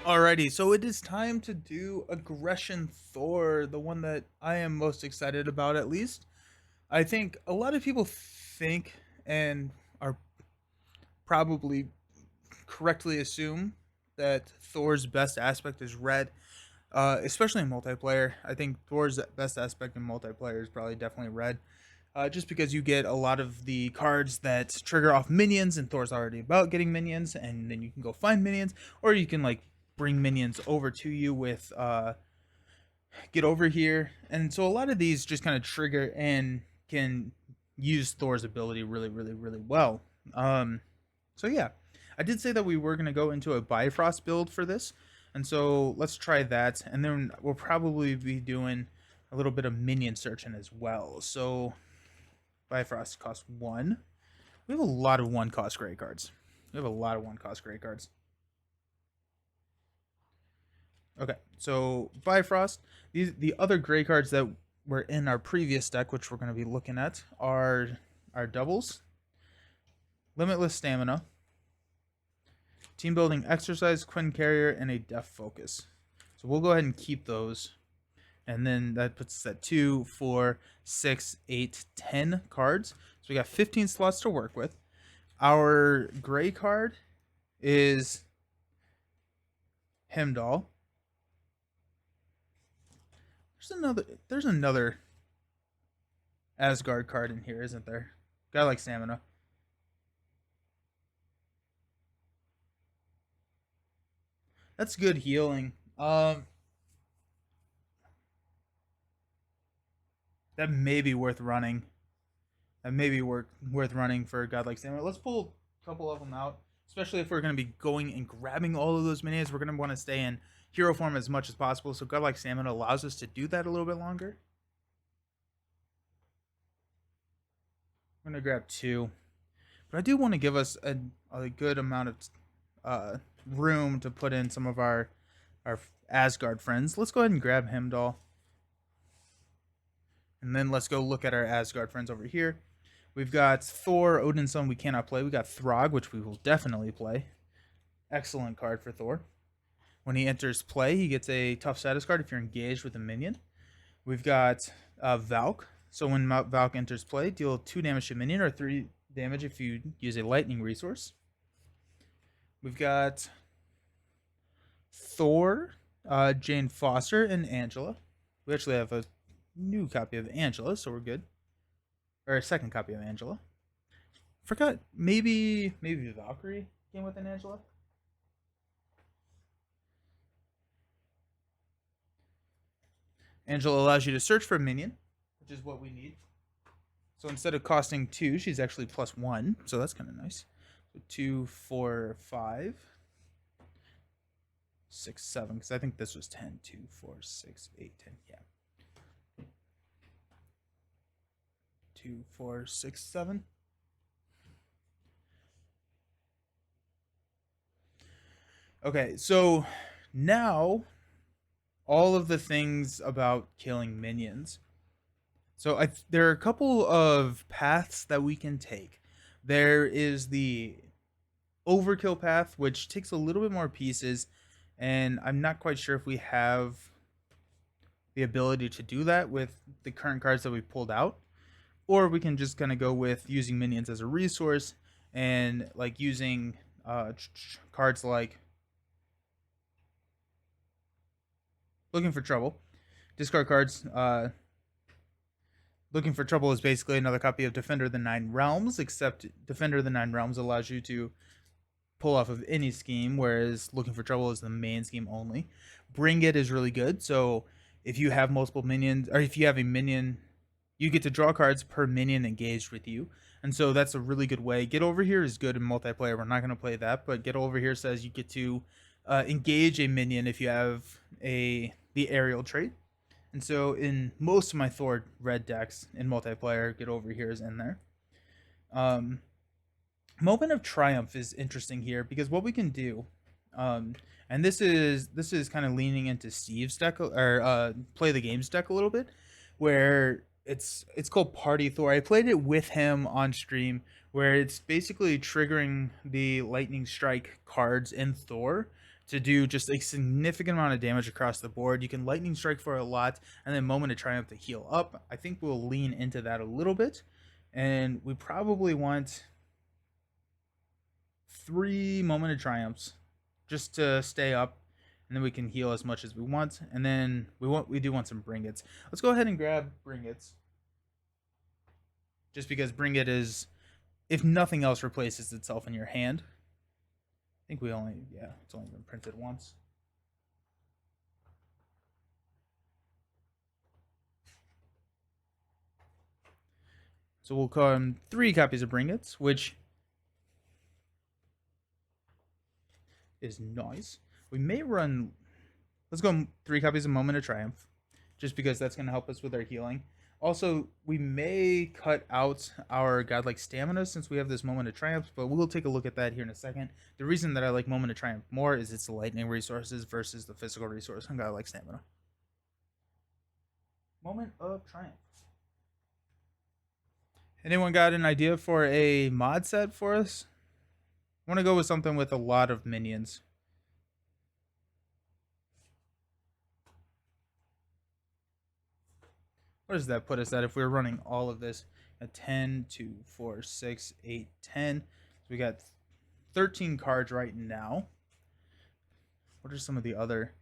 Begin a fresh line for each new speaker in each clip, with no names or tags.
Alrighty, so it is time to do Aggression Thor, the one that I am most excited about, at least. I think a lot of people think and are probably correctly assume that Thor's best aspect is red, especially in multiplayer. I think Thor's best aspect in multiplayer is probably definitely red. Just because you get a lot of the cards that trigger off minions, and Thor's already about getting minions, and then you can go find minions, or you can like bring minions over to you with get over here. And so a lot of these just kind of trigger and can use Thor's ability really, really, really well. Um, so yeah, I did say that we were gonna go into a Bifrost build for this, and so let's try that, and then we'll probably be doing a little bit of minion searching as well. So Bifrost costs one. We have a lot of one cost gray cards. We have a lot of one cost gray cards. Okay, so Bifrost. The other gray cards that were in our previous deck, which we're going to be looking at, are our doubles, Limitless Stamina, Team Building Exercise, Quinn Carrier, and a Death Focus. So we'll go ahead and keep those. And then that puts us at 2, 4, 6, 8, 10 cards. So we got 15 slots to work with. Our gray card is Heimdall. There's another Asgard card in here, isn't there? Guy like stamina. That's good healing. That may be worth running. That may be worth running for a god like stamina. Let's pull a couple of them out, especially if we're going to be going and grabbing all of those minions. We're going to want to stay in hero form as much as possible. So god like stamina allows us to do that a little bit longer. I'm going to grab two, but I do want to give us a good amount of room to put in some of our Asgard friends. Let's go ahead and grab Heimdall. And then let's go look at our Asgard friends over here. We've got Thor, Odin's son, we cannot play. We got Throg, which we will definitely play. Excellent card for Thor. When he enters play, he gets a tough status card if you're engaged with a minion. We've got Valk. So when Valk enters play, deal 2 damage to minion or 3 damage if you use a lightning resource. We've got Thor, Jane Foster, and Angela. We actually have a new copy of Angela, so we're good. Or a second copy of Angela. Forgot, maybe Valkyrie came with an Angela. Angela allows you to search for a minion, which is what we need. So instead of costing 2, she's actually +1, so that's kind of nice. So 2, 4, 5, 6, 7, because I think this was 10. 2, 4, 6, 8, 10, yeah. 2, 4, 6, 7. Okay, so now all of the things about killing minions. So there are a couple of paths that we can take. There is the overkill path, which takes a little bit more pieces, and I'm not quite sure if we have the ability to do that with the current cards that we pulled out, or we can just kind of go with using minions as a resource and like using cards like Looking for Trouble. Discard cards. Looking for Trouble is basically another copy of Defender of the Nine Realms, except Defender of the Nine Realms allows you to pull off of any scheme, whereas Looking for Trouble is the main scheme only. Bring It is really good. So if you have multiple minions, or if you have a minion, you get to draw cards per minion engaged with you. And so that's a really good way. Get Over Here is good in multiplayer. We're not going to play that, but Get Over Here says you get to engage a minion if you have the aerial trait. And so in most of my Thor red decks in multiplayer, Get Over Here is in there. Moment of Triumph is interesting here because what we can do, and this is kind of leaning into Steve's deck or Play the Games deck a little bit, where it's called Party Thor. I played it with him on stream, where it's basically triggering the Lightning Strike cards in Thor to do just a significant amount of damage across the board. You can lightning strike for a lot, and then moment of triumph to heal up. I think we'll lean into that a little bit, and we probably want 3 moment of triumphs just to stay up, and then we can heal as much as we want. And then we do want some bringets. Let's go ahead and grab bringets, just because bringet is, if nothing else, replaces itself in your hand. I think it's only been printed once. So we'll call him 3 copies of bringets, which is nice. We may run, let's go 3 copies of Moment of Triumph, just because that's going to help us with our healing. Also, we may cut out our godlike stamina since we have this Moment of Triumph, but we'll take a look at that here in a second. The reason that I like Moment of Triumph more is it's the lightning resources versus the physical resource on godlike stamina. Moment of Triumph. Anyone got an idea for a mod set for us? I want to go with something with a lot of minions. What does that put us at if we're running all of this at 10, 2, 4, 6, 8, 10? So we got 13 cards right now. What are some of the other?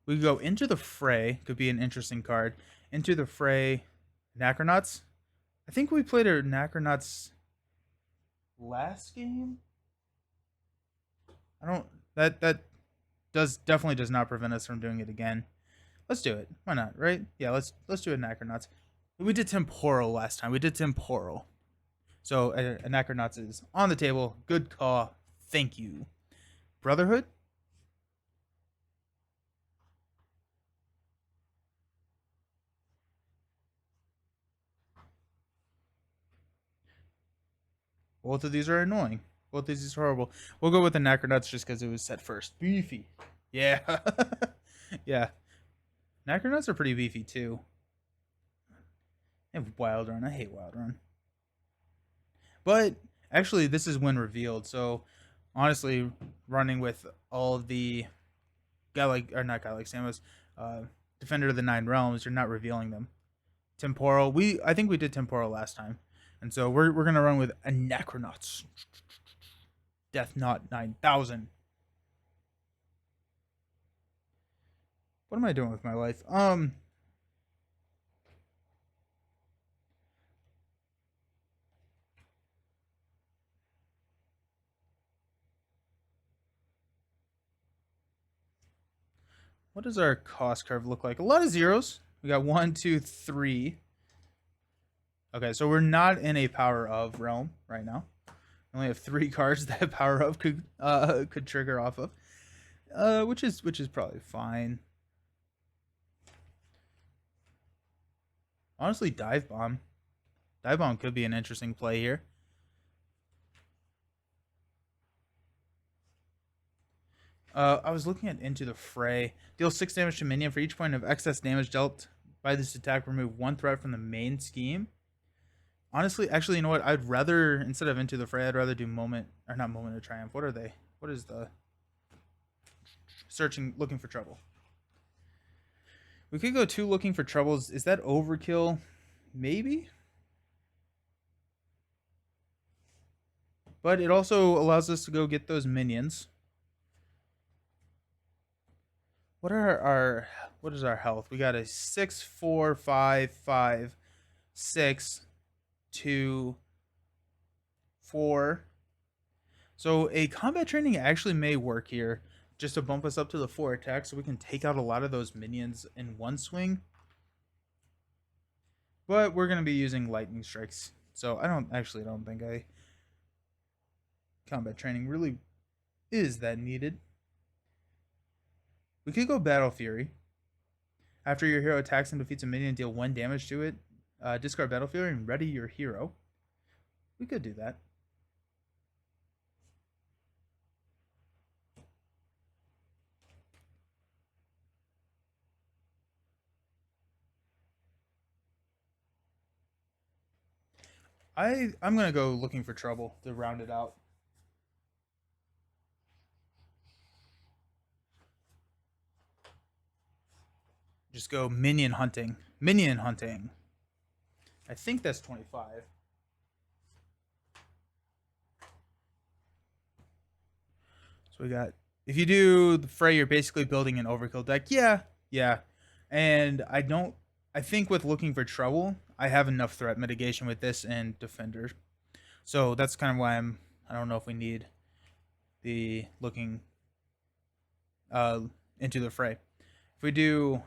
We go Into the Fray, could be an interesting card. Into the Fray, Necronauts. I think we played our Necronauts last game. I don't, that definitely does not prevent us from doing it again. Let's do it. Why not, right? Yeah, let's do Anachronauts. We did Temporal last time. We did Temporal. So Anachronauts is on the table. Good call. Thank you. Brotherhood? Both of these are annoying. Both of these are horrible. We'll go with Anachronauts just because it was set first. Beefy. Yeah. Yeah. Anachronauts are pretty beefy too. I have Wild Run. I hate Wild Run. But actually, this is when revealed. So honestly, running with all of the not Godlike Samus, Defender of the Nine Realms, you're not revealing them. Temporal. I think we did Temporal last time, and so we're gonna run with Anachronauts. Death Knot 9000. What am I doing with my life? What does our cost curve look like? A lot of zeros. We got 1, 2, 3. Okay, so we're not in a power of realm right now. We only have 3 cards that power of could trigger off of, which is probably fine. Honestly, Dive Bomb. Dive Bomb could be an interesting play here. I was looking at Into the Fray. Deal 6 damage to minion. For each point of excess damage dealt by this attack, remove 1 threat from the main scheme. Honestly, actually, you know what? I'd rather, instead of Into the Fray, I'd rather do Moment, or not Moment of Triumph. What are they? What is the... Looking for trouble. We could go 2 looking for troubles. Is that overkill? Maybe? But it also allows us to go get those minions. What is our health? We got a 6, 4, 5, 5, 6, 2, 4. So a combat training actually may work here, just to bump us up to the 4 attack so we can take out a lot of those minions in one swing. But we're going to be using lightning strikes. So I don't think combat training really is that needed. We could go Battle Fury. After your hero attacks and defeats a minion, deal 1 damage to it. Discard Battle Fury and ready your hero. We could do that. I'm gonna go looking for trouble to round it out. just go minion hunting. Minion hunting. I think that's 25. So we got, if you do the fray, you're basically building an overkill deck. Yeah, yeah. And I think with looking for trouble, I have enough threat mitigation with this and defender. So that's kind of why I don't know if we need the looking uh, into the fray. If we do,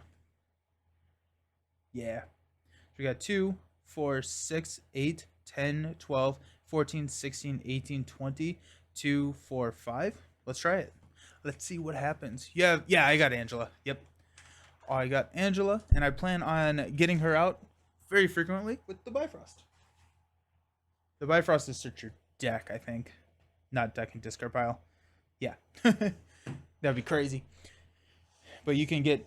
yeah. So we got 2, 4, 6, 8, 10, 12, 14, 16, 18, 20, 2, 4, 5. Let's try it. Let's see what happens. Yeah, I got Angela. Yep. Oh, I got Angela, and I plan on getting her out very frequently with the Bifrost. The Bifrost is search your deck, I think. Not deck and discard pile. Yeah. That'd be crazy. But you can get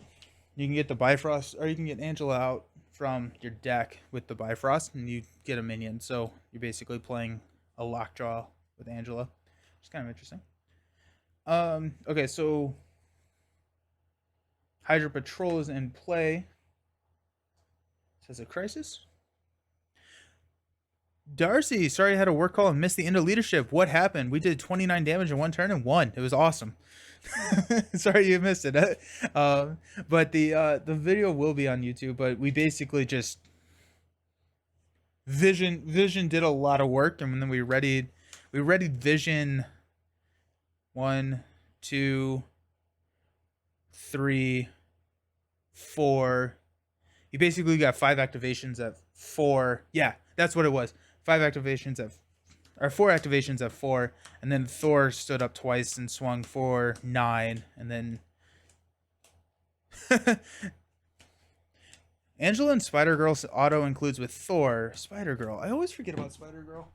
the Bifrost, or you can get Angela out from your deck with the Bifrost, and you get a minion. So you're basically playing a lockjaw with Angela, which is kind of interesting. Okay, so Hydra Patrol is in play. Says a crisis. Darcy, sorry I had a work call and missed the end of leadership. What happened? We did 29 damage in one turn and won. It was awesome. Sorry you missed it. But the video will be on YouTube. But we basically just Vision did a lot of work, and then we readied Vision 1, 2, 3, 4. You basically got 5 activations at 4. Yeah, that's what it was. 5 activations at, or 4 activations at 4, and then Thor stood up twice and swung for 9, and then Angela and Spider-Girl's auto includes with Thor. Spider-Girl. I always forget about Spider-Girl.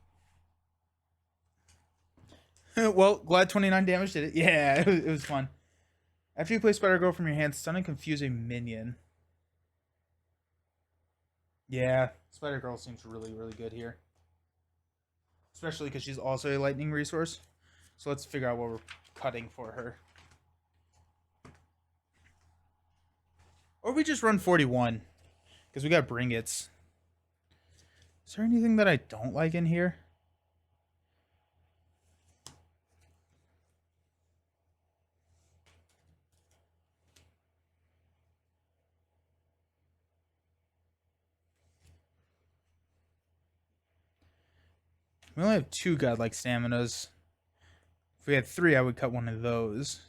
Well, glad 29 damage did it. Yeah, it was fun. After you play Spider-Girl from your hand, stun and confuse a minion. Yeah, Spider-Girl seems really, really good here. Especially because she's also a lightning resource. So let's figure out what we're cutting for her. Or we just run 41. Because we got Bringits. Is there anything that I don't like in here? We only have 2 godlike staminas. If we had 3, I would cut one of those.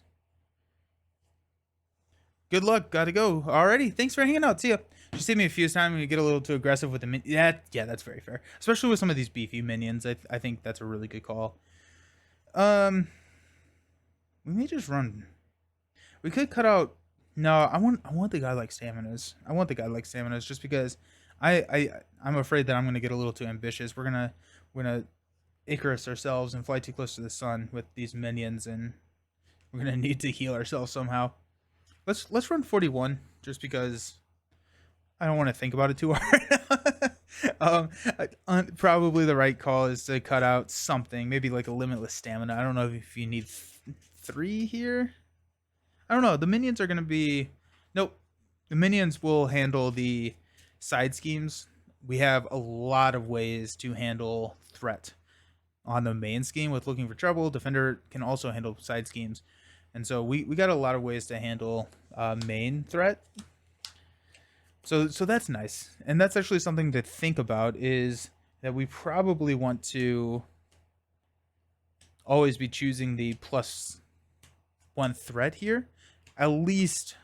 Good luck. Gotta go. Alrighty. Thanks for hanging out. See ya. She saved me a few times when you get a little too aggressive with the yeah, that's very fair. Especially with some of these beefy minions. I think that's a really good call. We may just run. We could cut out. No, I want the guy like staminas. I want the guy like staminas just because I'm afraid that I'm gonna get a little too ambitious. We're gonna Icarus ourselves and fly too close to the sun with these minions, and we're gonna need to heal ourselves somehow. Let's run 41 just because I don't want to think about it too hard. Probably the right call is to cut out something, maybe like a limitless stamina. I don't know if you need 3 here. I don't know. The minions are gonna be nope. The minions will handle the side schemes. We have a lot of ways to handle threat on the main scheme with looking for trouble. Defender can also handle side schemes. And so we got a lot of ways to handle main threat. So that's nice. And that's actually something to think about, is that we probably want to always be choosing the +1 threat here. At least,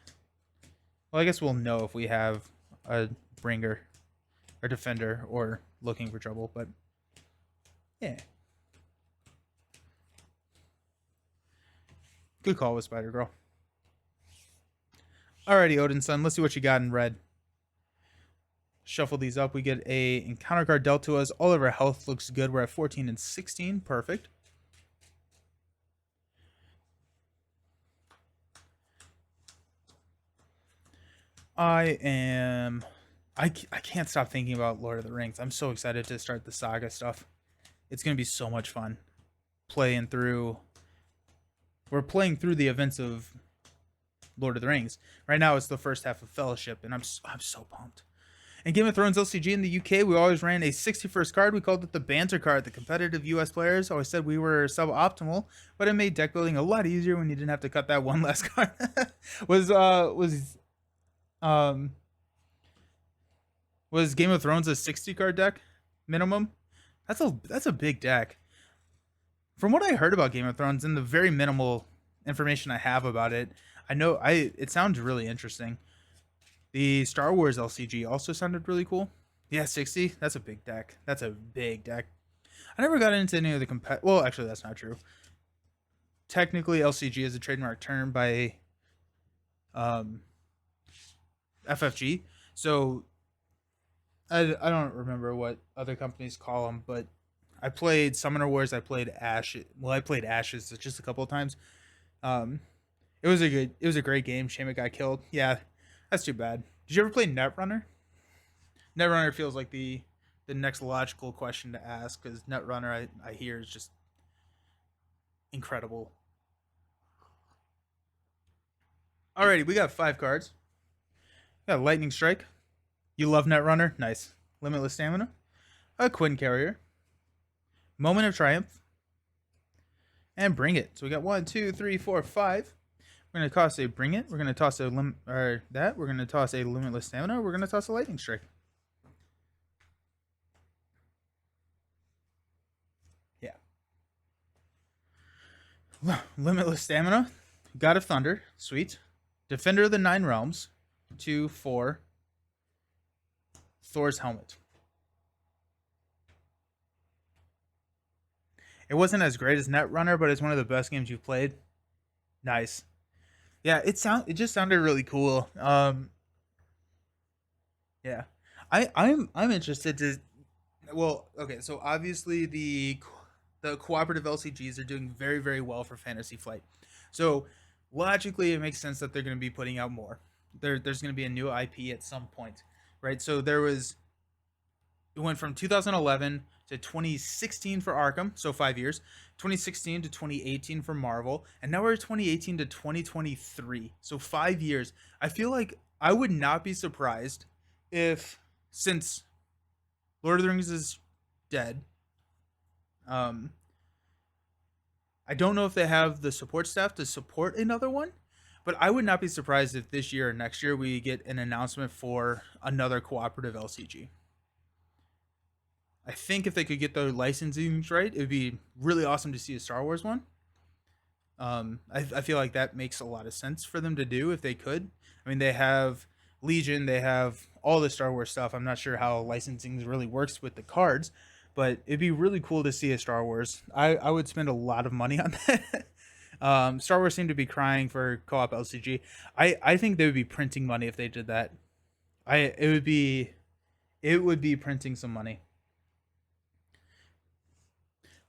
well, I guess we'll know if we have a bringer or defender or looking for trouble, but yeah. Good call with Spider-Girl. Alrighty, Odin's son. Let's see what you got in red. Shuffle these up. We get a encounter card dealt to us. All of our health looks good. We're at 14 and 16. Perfect. I can't stop thinking about Lord of the Rings. I'm so excited to start the saga stuff. It's going to be so much fun. We're playing through the events of Lord of the Rings. Right now, it's the first half of Fellowship, and I'm so pumped. In Game of Thrones LCG in the UK, we always ran a 61st card. We called it the banter card. The competitive US players always said we were suboptimal, but it made deck building a lot easier when you didn't have to cut that one last card. Um was Game of Thrones a 60 card deck minimum? That's a big deck. From what I heard about Game of Thrones and the very minimal information I have about it, it sounds really interesting. The Star Wars LCG also sounded really cool. Yeah, 60. That's a big deck. That's a big deck. I never got into any of the well, actually that's not true. Technically LCG is a trademark term by FFG. So I don't remember what other companies call them, but I played Summoner Wars. I played Ash. Well, I played Ashes just a couple of times. Um, it was a great game. Shame it got killed. Yeah, that's too bad. Did you ever play Netrunner? Netrunner feels like the next logical question to ask because Netrunner I hear is just incredible. Alrighty, we got 5 cards. We got Lightning Strike. You love Netrunner? Nice. Limitless Stamina. A Quinn Carrier. Moment of Triumph. And Bring It. So we got 1, 2, 3, 4, 5. We're going to toss a Bring It. We're going to toss a We're going to toss a Limitless Stamina. We're going to toss a Lightning Strike. Yeah. Limitless Stamina. God of Thunder. Sweet. Defender of the Nine Realms. 2, 4. Thor's Helmet. It wasn't as great as Netrunner, but it's one of the best games you've played. Nice. Yeah, it just sounded really cool. Yeah. I'm interested to well, okay, so obviously the cooperative LCGs are doing very very well for Fantasy Flight. So logically it makes sense that they're going to be putting out more. There's going to be a new IP at some point, right? So it went from 2011 to 2016 for Arkham, so 5 years, 2016 to 2018 for Marvel, and now we're 2018 to 2023, so 5 years. I feel like I would not be surprised if, since Lord of the Rings is dead, um, I don't know if they have the support staff to support another one, but I would not be surprised if this year or next year we get an announcement for another cooperative LCG. I think if they could get the licensing right, it would be really awesome to see a Star Wars one. I feel like that makes a lot of sense for them to do if they could. I mean, they have Legion, they have all the Star Wars stuff. I'm not sure how licensing really works with the cards, but it'd be really cool to see a Star Wars. I would spend a lot of money on that. Star Wars seemed to be crying for co-op LCG. I think they would be printing money if they did that. It would be printing some money.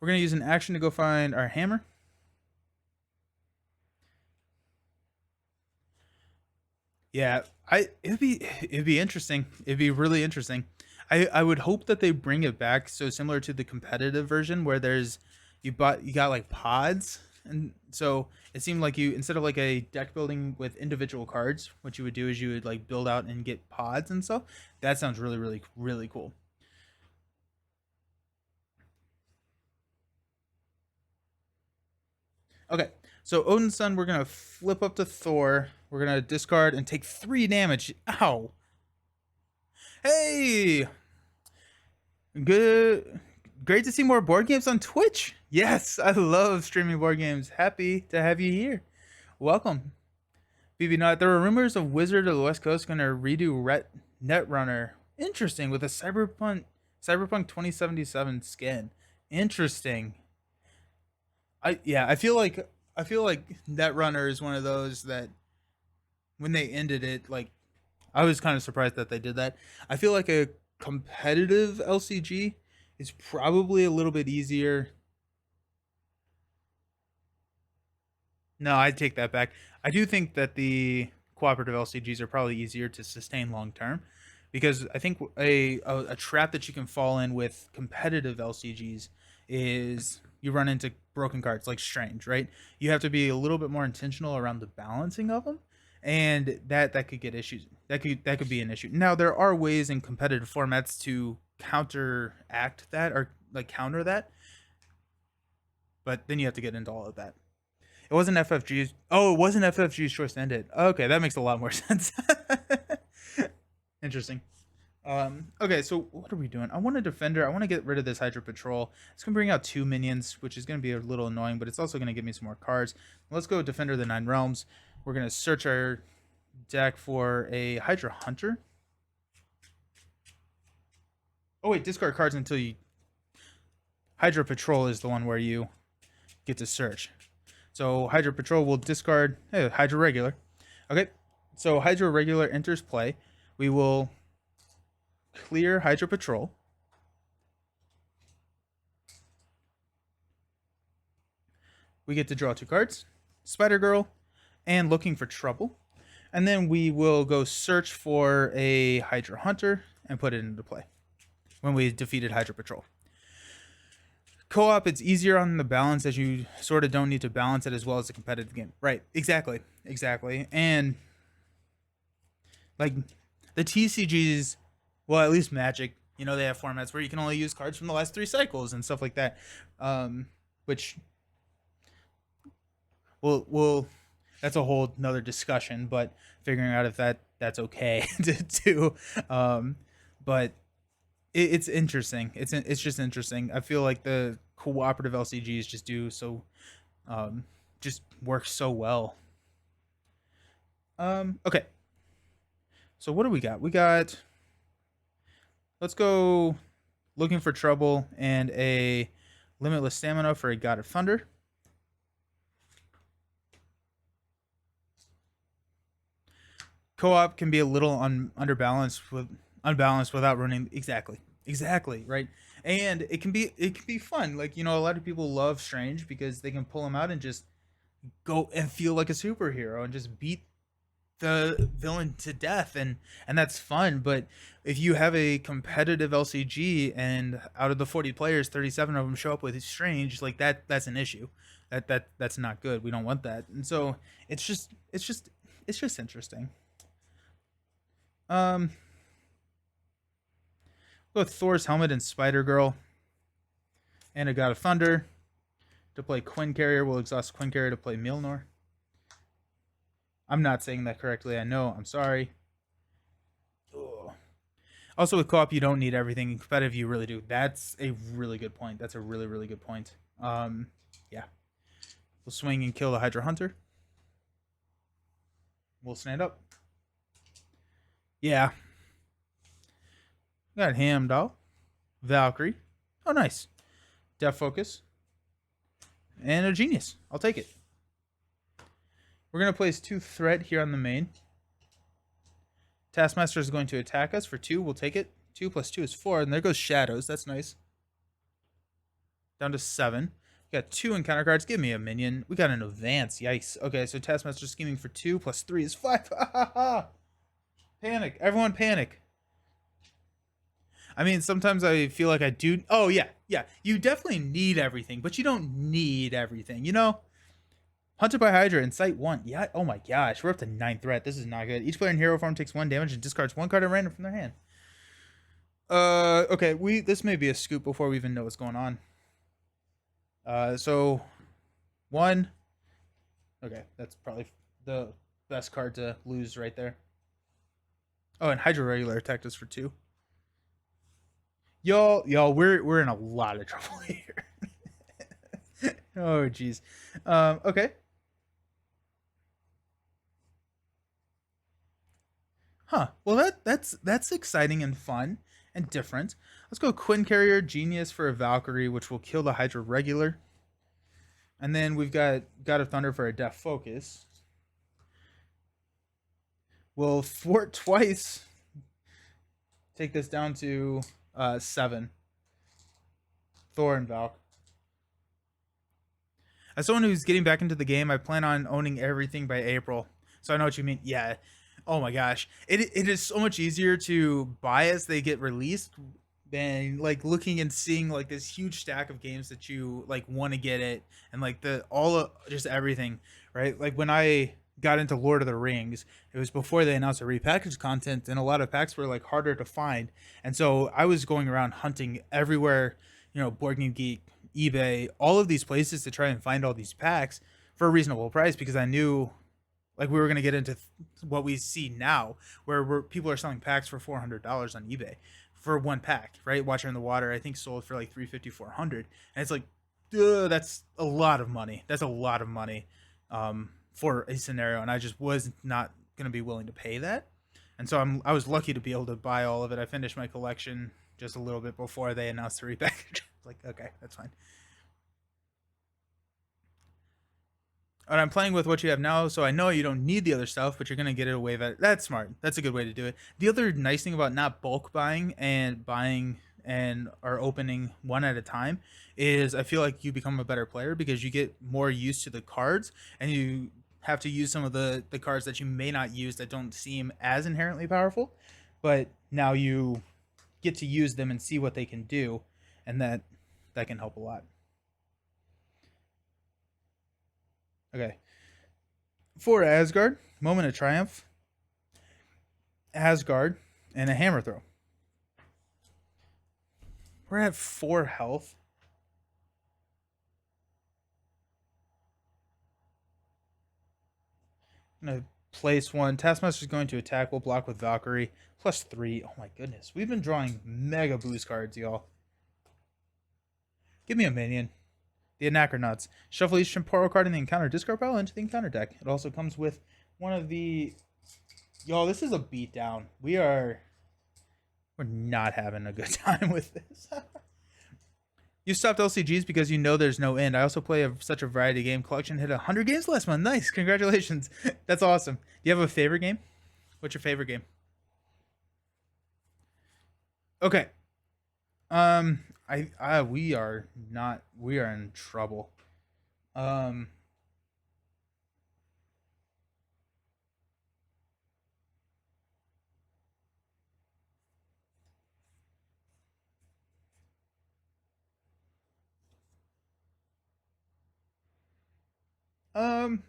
We're gonna use an action to go find our hammer. Yeah, it'd be interesting. It'd be really interesting. I would hope that they bring it back so similar to the competitive version where you got like pods, and so it seemed like you, instead of like a deck building with individual cards, what you would do is you would like build out and get pods and stuff. That sounds really really really cool. Okay, so Odin's Son, we're gonna flip up to Thor. We're gonna discard and take 3 damage. Ow! Hey, good. Great to see more board games on Twitch. Yes, I love streaming board games. Happy to have you here. Welcome. BB Not. There were rumors of Wizard of the West Coast going to redo Netrunner. Interesting, with a Cyberpunk 2077 skin. Interesting. I feel like Netrunner is one of those that when they ended it, like I was kind of surprised that they did that. I feel like a competitive LCG is probably a little bit easier. No, I take that back. I do think that the cooperative LCGs are probably easier to sustain long term because I think a trap that you can fall in with competitive LCGs is you run into broken cards like Strange, right? You have to be a little bit more intentional around the balancing of them. and that could get issues. That could be an issue. Now there are ways in competitive formats to counteract that or like counter that, but then you have to get into all of that. It wasn't FFG's. Oh, it wasn't FFG's choice to end it. Okay, that makes a lot more sense. Interesting. Okay, so what are we doing? I want a defender. I want to get rid of this Hydra Patrol. It's going to bring out 2 minions, which is going to be a little annoying, but it's also going to give me some more cards. Let's go Defender of the Nine Realms. We're going to search our deck for a Hydra Hunter. Oh, wait, discard cards until you... Hydra Patrol is the one where you get to search. So Hydra Patrol will discard... Hey, Hydra Regular. Okay, so Hydra Regular enters play. We will... clear Hydra Patrol. We get to draw 2 cards, Spider Girl, and Looking for Trouble. And then we will go search for a Hydra Hunter and put it into play when we defeated Hydra Patrol. Co-op, it's easier on the balance as you sort of don't need to balance it as well as a competitive game. Right, exactly. And like the TCGs, well, at least Magic, you know, they have formats where you can only use cards from the last 3 cycles and stuff like that, which will that's a whole another discussion. But figuring out if that's okay to do, but it's interesting. It's just interesting. I feel like the cooperative LCGs just do so, just work so well. Okay. So what do we got? We got. Let's go Looking for Trouble and a Limitless Stamina for a God of Thunder. Co-op can be a little unbalanced without running exactly right, and it can be fun. Like, you know, a lot of people love Strange because they can pull him out and just go and feel like a superhero and just beat the villain to death, and that's fun. But if you have a competitive LCG and out of the 40 players 37 of them show up with Strange, like that's an issue. That's not good. We don't want that. And so it's just interesting. Go with Thor's Helmet and Spider Girl and a God of Thunder to play Quinn Carrier. We'll exhaust Quinn Carrier to play Milnor. I'm not saying that correctly. I know. I'm sorry. Ugh. Also, with co-op, you don't need everything. In competitive, you really do. That's a really good point. That's a really, really good point. Yeah. We'll swing and kill the Hydra Hunter. We'll stand up. Yeah. Got Hamdall. Valkyrie. Oh, nice. Def Focus. And a Genius. I'll take it. We're going to place 2 threat here on the main. Taskmaster is going to attack us for 2. We'll take it. 2 plus 2 is 4. And there goes Shadows. That's nice. Down to 7. We got 2 encounter cards. Give me a minion. We got an advance. Yikes. Okay, so Taskmaster scheming for 2 plus 3 is 5. Panic. Everyone panic. I mean, sometimes I feel like I do. Oh, yeah. You definitely need everything, but you don't need everything, you know? Hunted by Hydra in Sight 1. Yeah, oh my gosh. We're up to 9 threat. This is not good. Each player in hero form takes 1 damage and discards 1 card at random from their hand. Okay, this may be a scoop before we even know what's going on. So 1. Okay, that's probably the best card to lose right there. Oh, and Hydra Regular attacked us for 2. Y'all, we're in a lot of trouble here. Oh, jeez. Okay. Huh. Well, that's exciting and fun and different. Let's go Quinn Carrier Genius for a Valkyrie, which will kill the Hydra Regular. And then we've got God of Thunder for a Def Focus. We'll thwart twice. Take this down to 7. Thor and Valk. As someone who's getting back into the game, I plan on owning everything by April. So I know what you mean. Yeah. Oh my gosh. It is so much easier to buy as they get released than like looking and seeing like this huge stack of games that you like want to get it, and like just everything, right? Like when I got into Lord of the Rings. It was before they announced the repackaged content, and a lot of packs were like harder to find. And so I was going around hunting everywhere, Board Game Geek, eBay, all of these places to try and find all these packs for a reasonable price because I knew like we were going to get into what we see now, where people are selling packs for $400 on eBay for one pack, right? Watcher in the Water, I think sold for like 350, 400, and it's like, that's a lot of money. That's a lot of money for a scenario, and I just was not going to be willing to pay that. And so I was lucky to be able to buy all of it. I finished my collection just a little bit before they announced the repackage. Like, okay, that's fine. And I'm playing with what you have now, so I know you don't need the other stuff, but you're gonna get it away. That's smart. That's a good way to do it. The other nice thing about not bulk buying and or opening one at a time is I feel like you become a better player because you get more used to the cards and you have to use some of the cards that you may not use that don't seem as inherently powerful, but now you get to use them and see what they can do, and that can help a lot. Okay. For Asgard, Moment of Triumph, Asgard, and a hammer throw. We're at 4 health. I'm going to place one. Taskmaster is going to attack. We'll block with Valkyrie. +3. Oh my goodness. We've been drawing mega boost cards, y'all. Give me a minion. The Anachronauts. Shuffle each temporal card in the encounter discard pile into the encounter deck. It also comes with one of the... Y'all, this is a beatdown. We're not having a good time with this. You stopped LCGs because you know there's no end. I also play such a variety game collection. Hit 100 games last month. Nice. Congratulations. That's awesome. Do you have a favorite game? What's your favorite game? Okay. We are in trouble. Um, um,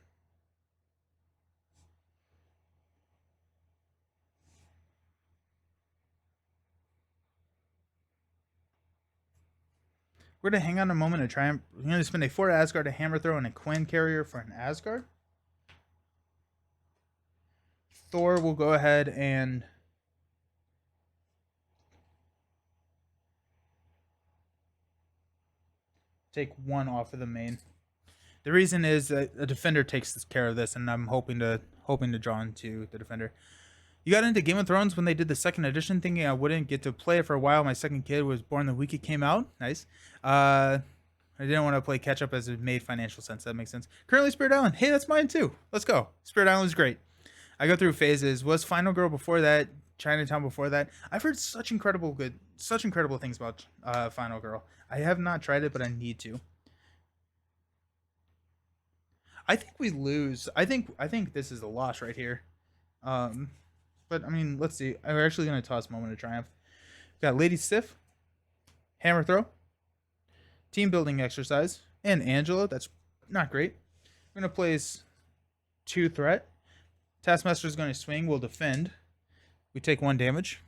we're gonna hang on a moment and try and we're gonna spend a 4 Asgard, a hammer throw, and a Quinn carrier for an Asgard. Thor will go ahead and take 1 off of the main. The reason is that a defender takes care of this, and I'm hoping to draw into the defender. You got into Game of Thrones when they did the second edition, thinking I wouldn't get to play it for a while. My second kid was born the week it came out. Nice. I didn't want to play catch up as it made financial sense. That makes sense. Currently, Spirit Island. Hey, that's mine too. Let's go. Spirit Island is great. I go through phases. Was Final Girl before that? Chinatown before that? I've heard such incredible things about Final Girl. I have not tried it, but I need to. I think we lose. I think this is a loss right here. But I mean, let's see. I'm actually going to toss Moment of Triumph. Got Lady Sif, Hammer Throw, Team Building Exercise, and Angela. That's not great. I'm going to place 2 threat. Taskmaster is going to swing. We'll defend. We take 1 damage.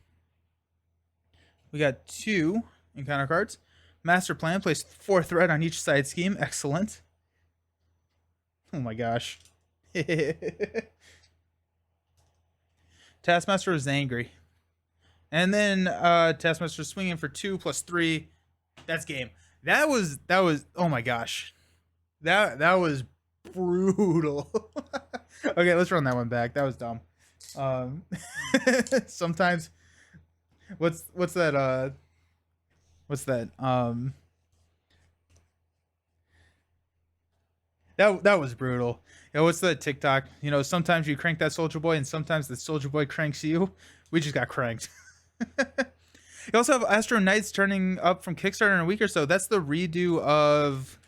We got 2 encounter cards. Master Plan. Place 4 threat on each side scheme. Excellent. Oh my gosh. Taskmaster is angry. And then Taskmaster swinging for 2 + 3. That's game. That was oh my gosh. That was brutal. Okay, let's run that one back. That was dumb. Sometimes what's that that was brutal. What's that TikTok? Sometimes you crank that Soldier Boy, and sometimes the Soldier Boy cranks you. We just got cranked. You also have Astro Knights turning up from Kickstarter in a week or so. That's the redo of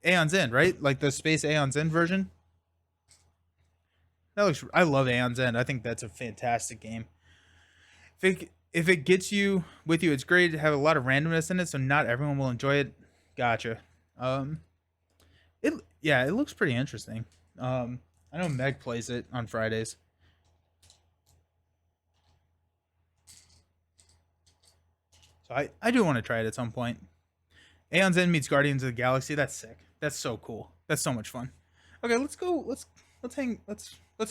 Aeon's End, right? Like the Space Aeon's End version. I love Aeon's End. I think that's a fantastic game. If it gets you with you, it's great to have a lot of randomness in it, so not everyone will enjoy it. Gotcha. It looks pretty interesting. I know Meg plays it on Fridays. So I do want to try it at some point. Aeon's End meets Guardians of the Galaxy. That's sick. That's so cool. That's so much fun. Okay, let's go. Let's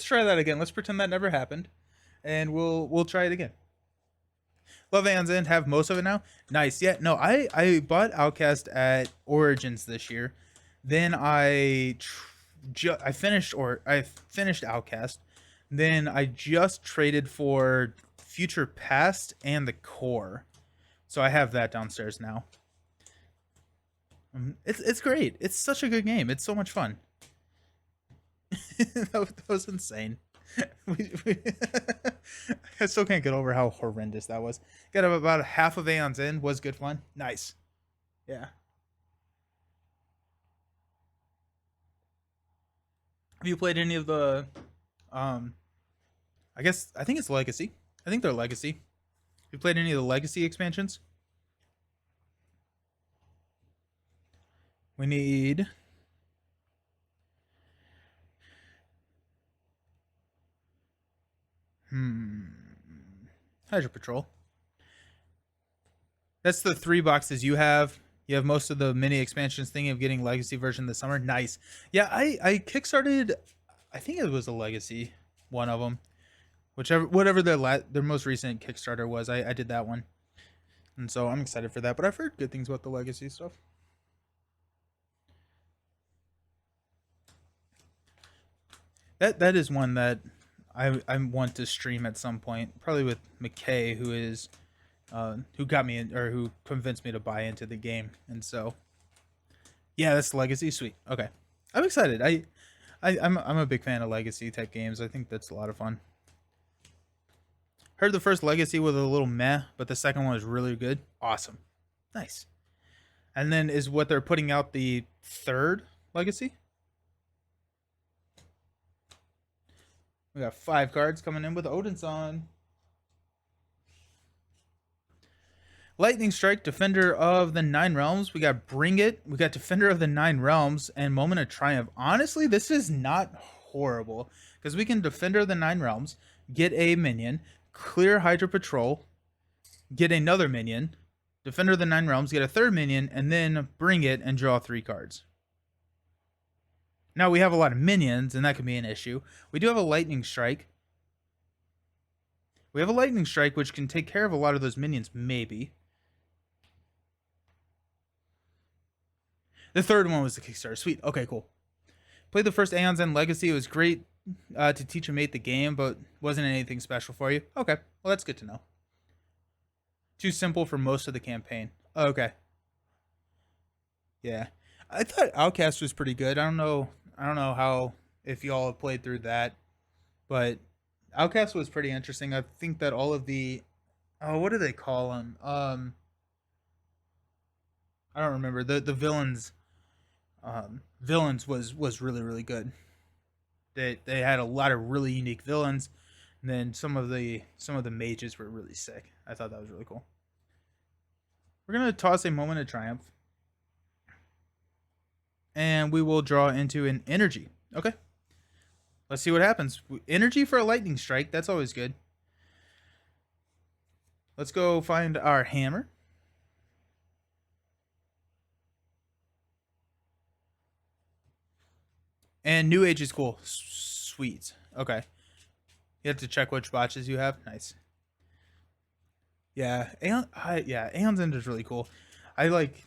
try that again. Let's pretend that never happened, and we'll try it again. Love Aeon's End. Have most of it now. Nice. Yeah. No, I bought Outcast at Origins this year. Then I finished Outcast. Then I just traded for Future Past and the Core. So I have that downstairs now. It's great. It's such a good game. It's so much fun. That was insane. I still can't get over how horrendous that was. Got about half of Aeon's End. Was good fun. Nice. Yeah. Have you played any of the? Um, I think it's Legacy. I think they're Legacy. Have you played any of the Legacy expansions? We need. Hydro Patrol. That's the 3 boxes you have. You have most of the mini expansions thinking of getting Legacy version this summer. Nice. Yeah, I kickstarted. I think it was a Legacy, one of them. Whatever their most recent Kickstarter was, I did that one, and so I'm excited for that. But I've heard good things about the Legacy stuff. That is one that I want to stream at some point, probably with McKay, who got me in, or who convinced me to buy into the game, and so yeah, that's Legacy. Sweet. Okay, I'm excited. I'm a big fan of Legacy type games. I think that's a lot of fun. Heard the first Legacy was a little meh, but the second one was really good. Awesome. Nice. And then is what they're putting out the third Legacy? We got 5 cards coming in with Odin's on. Lightning Strike, Defender of the Nine Realms. We got Bring It. We got Defender of the Nine Realms and Moment of Triumph. Honestly, this is not horrible because we can Defender of the Nine Realms, get a minion, clear Hydra Patrol, get another minion, Defender of the Nine Realms, get a third minion, and then Bring It and draw 3 cards. Now we have a lot of minions, and that could be an issue. We do have a Lightning Strike. We have a Lightning Strike, which can take care of a lot of those minions, maybe. The third one was the Kickstarter. Sweet. Okay, cool. Played the first Aeon's End Legacy. It was great to teach a mate the game, but wasn't anything special for you. Okay, well, that's good to know. Too simple for most of the campaign. Okay. Yeah. I thought Outcast was pretty good. I don't know how if y'all have played through that, but Outcast was pretty interesting. I think that all of the what do they call them? I don't remember. The villains villains was really good. They had a lot of really unique villains, and then some of the mages were really sick. I thought that was really cool. We're gonna toss a Moment of Triumph, and we will draw into an energy. Okay, let's see what happens. Energy for a Lightning Strike. That's always good. Let's go find our hammer. And New Age is cool. Sweet. Okay. You have to check which botches you have. Nice. Yeah, Aeon's End is really cool. I like.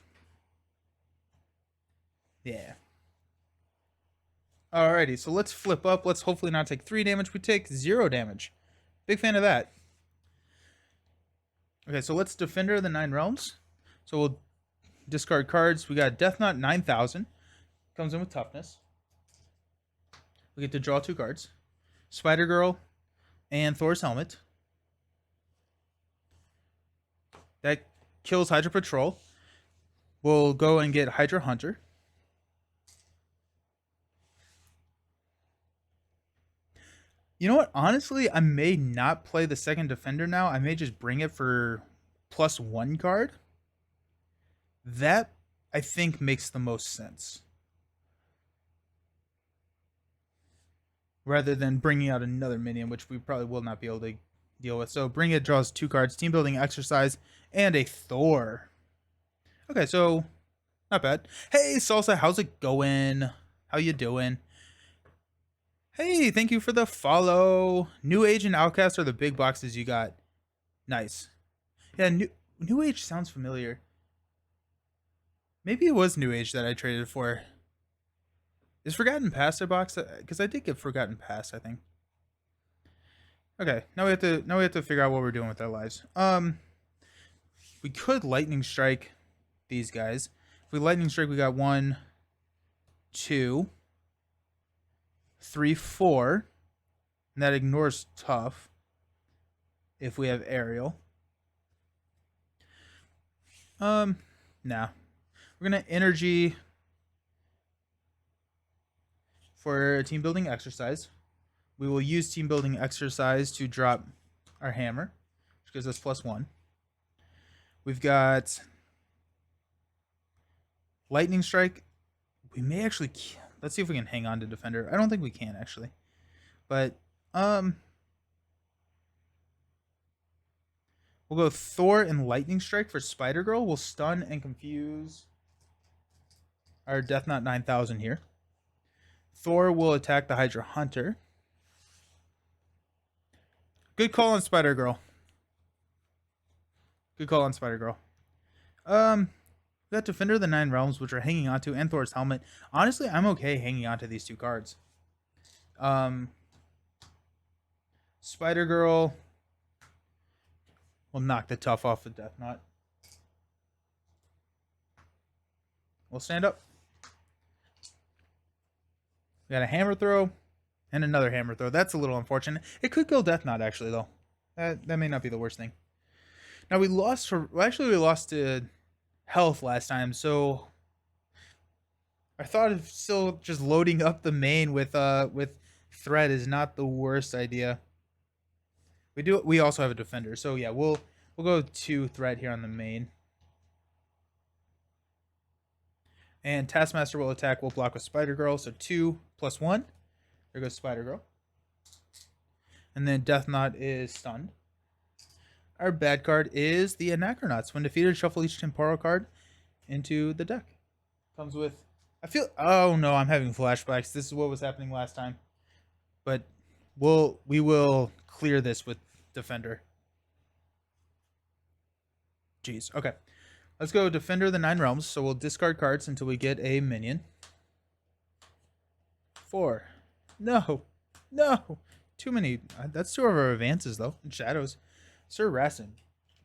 Yeah. Alrighty, so let's flip up. Let's hopefully not take 3 damage. We take 0 damage. Big fan of that. Okay, so let's Defender of the Nine Realms. So we'll discard cards. We got Death Knot 9,000. Comes in with toughness. We get to draw 2 cards. Spider Girl and Thor's Helmet. That kills Hydra Patrol. We'll go and get Hydra Hunter. You know what? Honestly, I may not play the second Defender now. I may just bring it for +1 card. That, I think, makes the most sense. rather than bringing out another minion, which we probably will not be able to deal with. So bring it draws 2 cards, team building exercise, and a Thor. Okay, so not bad. Hey, Salsa, how's it going? How you doing? Hey, thank you for the follow. New Age and Outcast are the big boxes you got. Nice. Yeah, New Age sounds familiar. Maybe it was New Age that I traded for. Is Forgotten Past a box? Because I did get Forgotten Past, I think. Okay, now we have to figure out what we're doing with our lives. We could lightning strike these guys. If we lightning strike, we got 1, 2, 3, 4, and that ignores tough. If we have aerial, nah, we're gonna energy for a team building exercise. We will use team building exercise to drop our hammer, which gives us +1. We've got lightning strike. We may actually. Let's see if we can hang on to defender. I don't think we can actually, but we'll go Thor and lightning strike for Spider Girl. We'll stun and confuse our Death Knot 9000 here. Thor will attack the Hydra Hunter. Good call on Spider Girl. Good call on Spider Girl. We got Defender of the Nine Realms, which we're hanging onto, and Thor's Helmet. Honestly, I'm okay hanging onto these 2 cards. Spider Girl will knock the tough off the Death Knot. We'll stand up. We got a hammer throw and another hammer throw. That's a little unfortunate. It could kill Death Knot, actually, though. That may not be the worst thing. Now, we lost to health last time, so I thought of still just loading up the main with threat is not the worst idea. We also have a defender, so yeah, we'll go 2 threat here on the main. And Taskmaster will attack. We'll block with Spider Girl, so 2 + 1. There goes Spider Girl. And then Death Knot is stunned. Our bad card is the Anachronauts. When defeated, shuffle each temporal card into the deck. Comes with... Oh no, I'm having flashbacks. This is what was happening last time. But we will clear this with Defender. Jeez, okay. Let's go Defender of the Nine Realms. So we'll discard cards until we get a minion. 4. No. Too many. That's 2 of our advances, though. And shadows. Sir Rassin.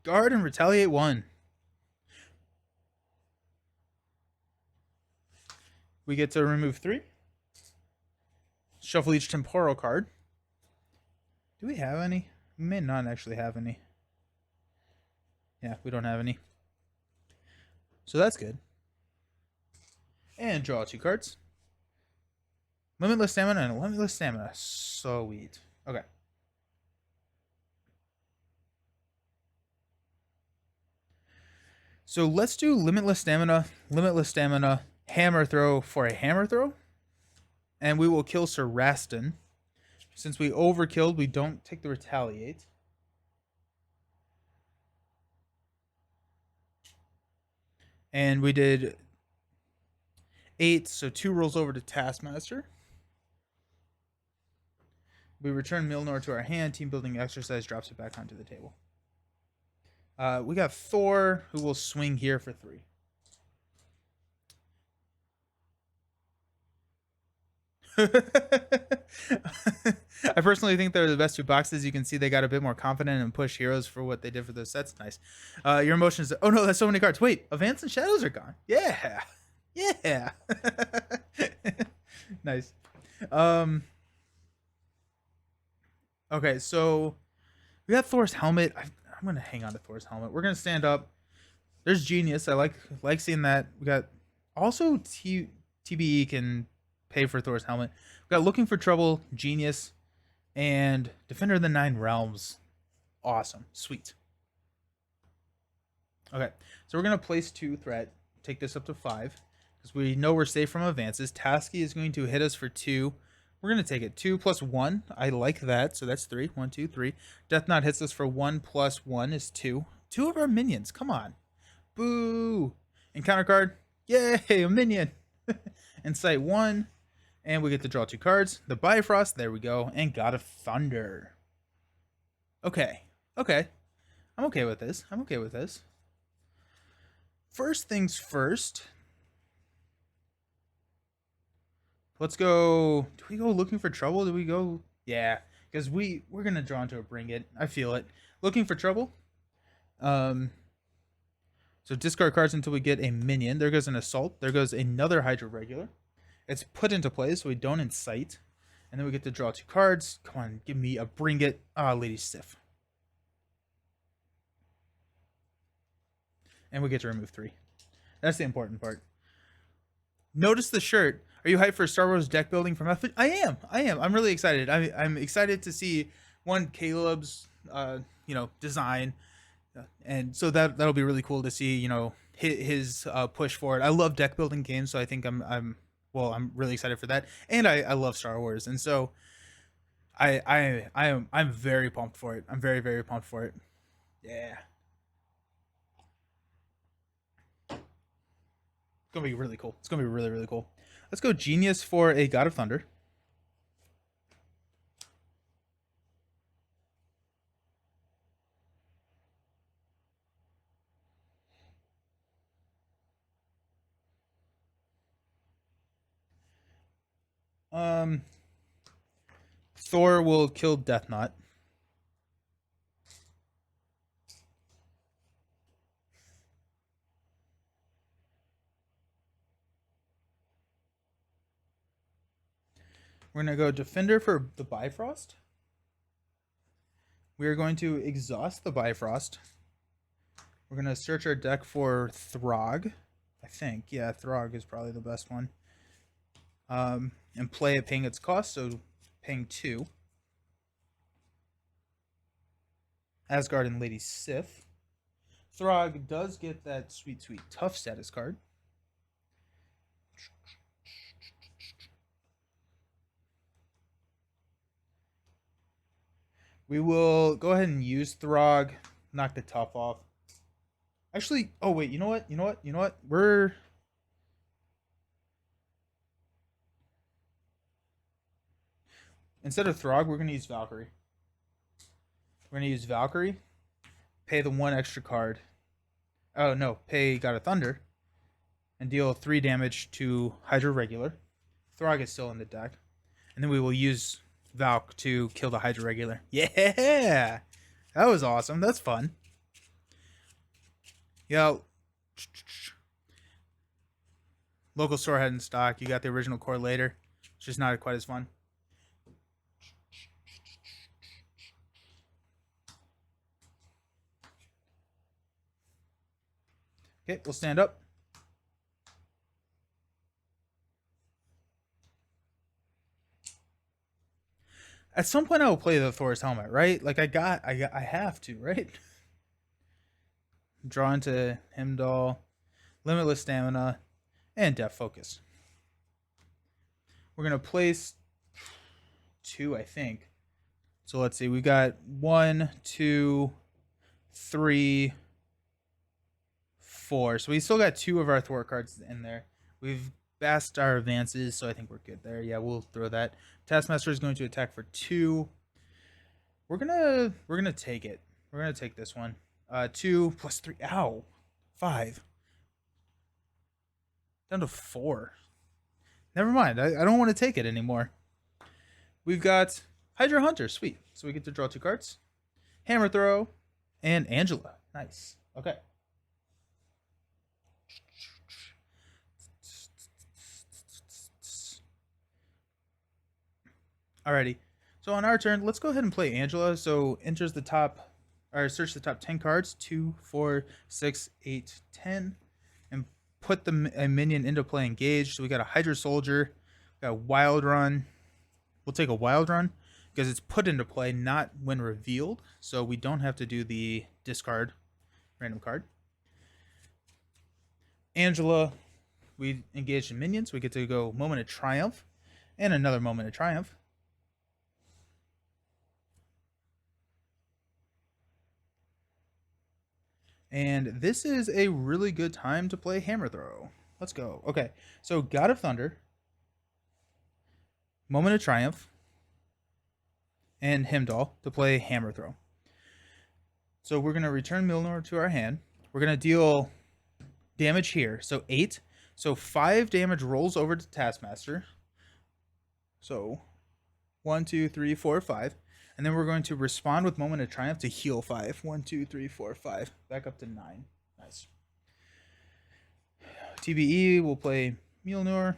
Guard and retaliate 1. We get to remove 3. Shuffle each temporal card. Do we have any? We may not actually have any. Yeah, we don't have any. So that's good. And draw 2 cards. Limitless Stamina and Limitless Stamina. Sweet. Okay. So let's do Limitless Stamina, Hammer Throw for a Hammer Throw. And we will kill Sir Rastin. Since we overkilled, we don't take the Retaliate. And we did 8, so 2 rolls over to Taskmaster. We return Milnor to our hand. Team building exercise drops it back onto the table. We got Thor, who will swing here for 3. I personally think they're the best 2 boxes. You can see they got a bit more confident and push heroes for what they did for those sets. Nice. Your emotions. Oh no, that's so many cards. Wait, Advance and Shadows are gone. Yeah. Nice. Okay, so we got Thor's helmet. I'm gonna hang on to Thor's helmet. We're gonna stand up. There's Genius. I like seeing that. We got also TBE can pay for Thor's helmet. We got Looking for Trouble, Genius, and Defender of the Nine Realms. Awesome. Sweet. Okay, so we're going to place 2 threat, take this up to 5, because we know we're safe from advances. Tasky is going to hit us for 2. We're We're going to take it. 2 plus 1. I like that. So that's 3. 1, 2, 3. Death Knot hits us for 1 plus 1 is 2. 2 of our minions. Come on. Boo. Encounter card. Yay, a minion. Incite 1. And we get to draw 2 cards. The Bifrost. There we go. And God of Thunder. Okay. Okay. I'm okay with this. I'm okay with this. First things first. Let's go. Do we go looking for trouble? Do we go? Yeah, because we're gonna draw into a Bring It. I feel it. Looking for trouble. So discard cards until we get a minion. There goes an Assault. There goes another Hydra regular. It's put into play so we don't incite. And then we get to draw 2 cards. Come on, give me a Bring It. Ah, Lady Sif. And we get to remove 3. That's the important part. Notice the shirt. Are you hyped for Star Wars deck building from F? I am. I'm really excited. I'm excited to see Caleb's design, and so that'll be really cool to see his push for it. I love deck building games, so I think I'm really excited for that, and I love Star Wars, and so I'm very pumped for it. I'm very, very pumped for it. Yeah. It's gonna be really cool. It's gonna be really, really cool. Let's go Genius for a God of Thunder. Thor will kill Death Knot. We're going to go Defender for the Bifrost. We are going to exhaust the Bifrost. We're going to search our deck for Throg. I think. Yeah, Throg is probably the best one. And play it paying its cost, so paying 2. Asgard and Lady Sif. Throg does get that sweet, sweet tough status card. We will go ahead and use Throg, knock the tough off. Actually, oh wait, you know what? We're instead of Throg, we're gonna use Valkyrie. We're gonna use Valkyrie, pay the 1 extra card. Oh no, pay God of Thunder, and deal 3 damage to Hydra regular. Throg is still in the deck, and then we will use Valk to kill the Hydra regular. Yeah, that was awesome. That's fun. Yo, local store had in stock. You got the original core later. It's just not quite as fun. Okay, we'll stand up. At some point, I will play the Thor's helmet, right? Like I have to, right? Draw into Heimdall, limitless stamina, and depth focus. We're gonna place 2, I think. So let's see. We got 1, 2, 3, 4. So we still got 2 of our Thor cards in there. We've passed our advances, so I think we're good there. Yeah, we'll throw that. Taskmaster is going to attack for 2. We're gonna take it. We're gonna take this one. 2 plus 3. Ow. 5. Down to 4. Never mind. I don't want to take it anymore. We've got Hydra Hunter. Sweet. So we get to draw 2 cards. Hammer Throw and Angela. Nice. Okay. Alrighty. So on our turn, let's go ahead and play Angela. So enters the top, or search the top 10 cards, 2, 4, 6, 8, 10, and put a minion into play engaged. So we got a Hydra Soldier, got a Wild Run. We'll take a Wild Run because it's put into play, not when revealed. So we don't have to do the discard random card. Angela, we engaged in minions. We get to go Moment of Triumph and another Moment of Triumph. And this is a really good time to play Hammer Throw. Let's go. Okay, so God of Thunder, Moment of Triumph, and Heimdall to play Hammer Throw. So we're going to return Milnor to our hand. We're going to deal damage here. So 8. So 5 damage rolls over to Taskmaster. So 1, 2, 3, 4, 5. And then we're going to respond with Moment of Triumph to heal 5. 1, 2, 3, 4, 5. Back up to 9. Nice. TBE, we'll play Mjolnir.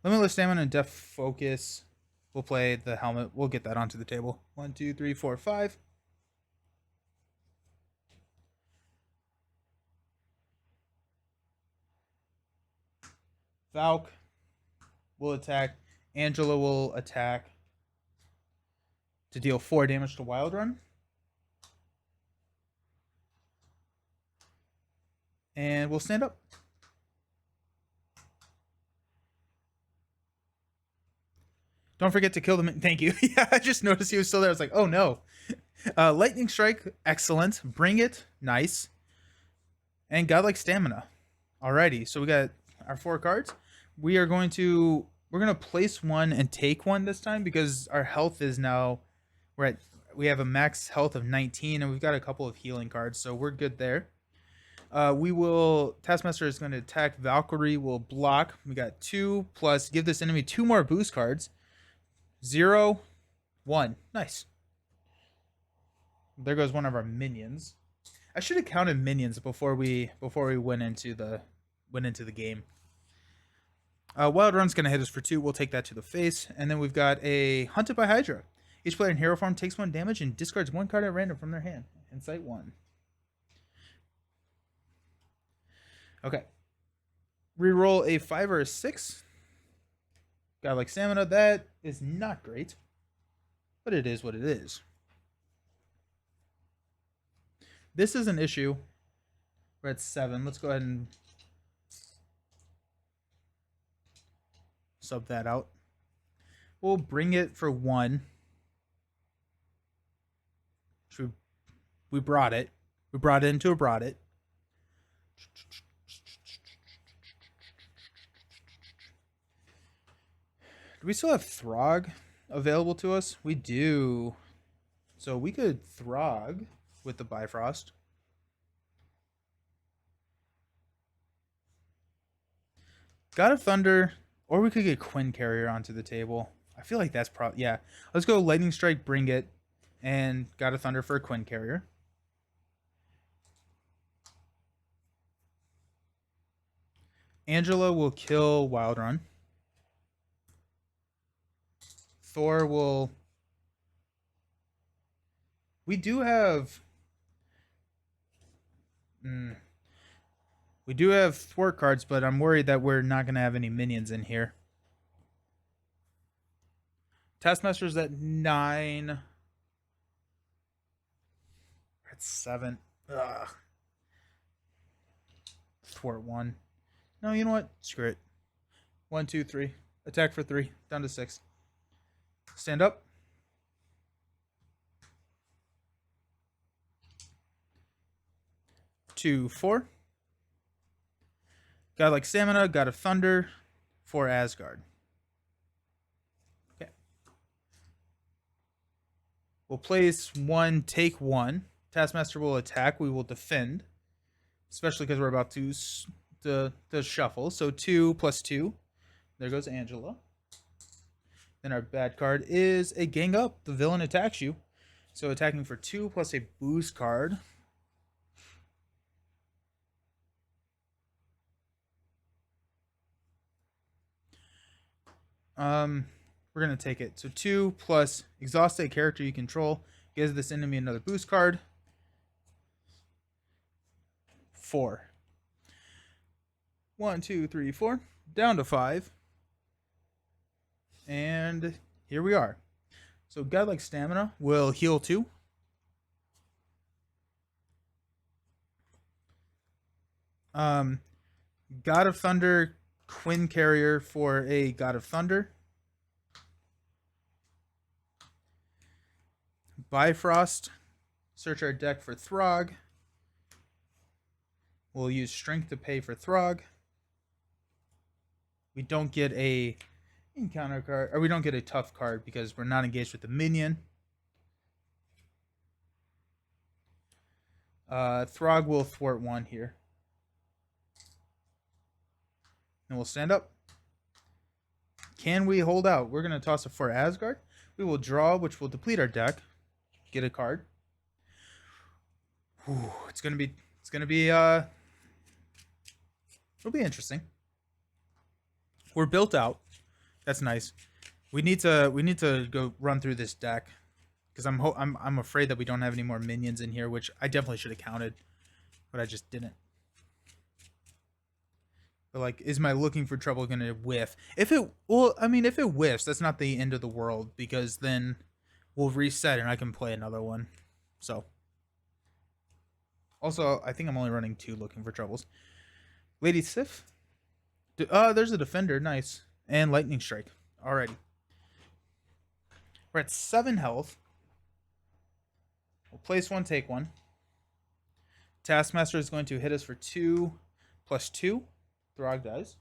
Limitless Stamina and Def Focus. We'll play the helmet. We'll get that onto the table. 1, 2, 3, 4, 5. Valk will attack. Angela will attack to deal 4 damage to Wild Run. And we'll stand up. Don't forget to kill them. Thank you. Yeah, I just noticed he was still there. I was like, oh no. Lightning Strike, excellent. Bring it, nice. And Godlike Stamina. Alrighty, so we got our 4 cards. We're going to place one and take one this time because our health is now we have a max health of 19 and we've got a couple of healing cards, so we're good there. Taskmaster is going to attack. Valkyrie will block. We got 2 plus give this enemy 2 more boost cards. 0, 1. Nice. There goes one of our minions. I should have counted minions before we went into the game. Wild Run's going to hit us for 2. We'll take that to the face. And then we've got a Hunted by Hydra. Each player in hero form takes 1 damage and discards 1 card at random from their hand. Insight 1. Okay. Reroll a 5 or a 6. Godlike Stamina. That is not great. But it is what it is. This is an issue. We're at 7. Let's go ahead and sub that out. We'll bring it for 1. We brought it. We brought it into a brought it. Do we still have Throg available to us? We do. So we could Throg with the Bifrost. God of Thunder, or we could get Quinn Carrier onto the table. I feel like that's probably, yeah. Let's go Lightning Strike, bring it, and God of Thunder for a Quinn Carrier. Angela will kill Wild Run. Thor will... We do have... We do have thwart cards, but I'm worried that we're not going to have any minions in here. Taskmaster's at 9. We're at 7. Ugh. Thwart 1. No, you know what? Screw it. 1, 2, 3. Attack for 3. Down to 6. Stand up. Two, 4. Godlike Stamina, God of Thunder for Asgard. Okay. We'll place 1, take 1. Taskmaster will attack. We will defend. Especially because we're about to shuffle. So 2 plus 2. There goes Angela. Then our bad card is a gang up. The villain attacks you. So attacking for 2 plus a boost card. We're going to take it. So 2 plus exhaust a character you control. Gives this enemy another boost card. 4. 1, 2, 3, 4. Down to 5. And here we are. So Godlike Stamina will heal 2. God of Thunder, Quinn Carrier for a God of Thunder. Bifrost Search our deck for Throg. We'll use Strength to pay for Throg. We don't get a encounter card, or we don't get a tough card because we're not engaged with the minion. Throg will thwart one here. And we'll stand up. Can we hold out? We're going to toss it for Asgard. We will draw, which will deplete our deck. Get a card. Whew, it'll be interesting. We're built out. That's nice. We need to go run through this deck because I'm afraid that we don't have any more minions in here, which I definitely should have counted, but I just didn't. But like, is my looking for trouble gonna whiff? If it whiffs, that's not the end of the world because then we'll reset and I can play another one. So, also, I think I'm only running 2 looking for troubles. Lady Sif. There's a defender, nice, and lightning strike. Alrighty, we're at 7 health. We'll place 1, take 1. Taskmaster is going to hit us for 2 plus 2. Throg dies.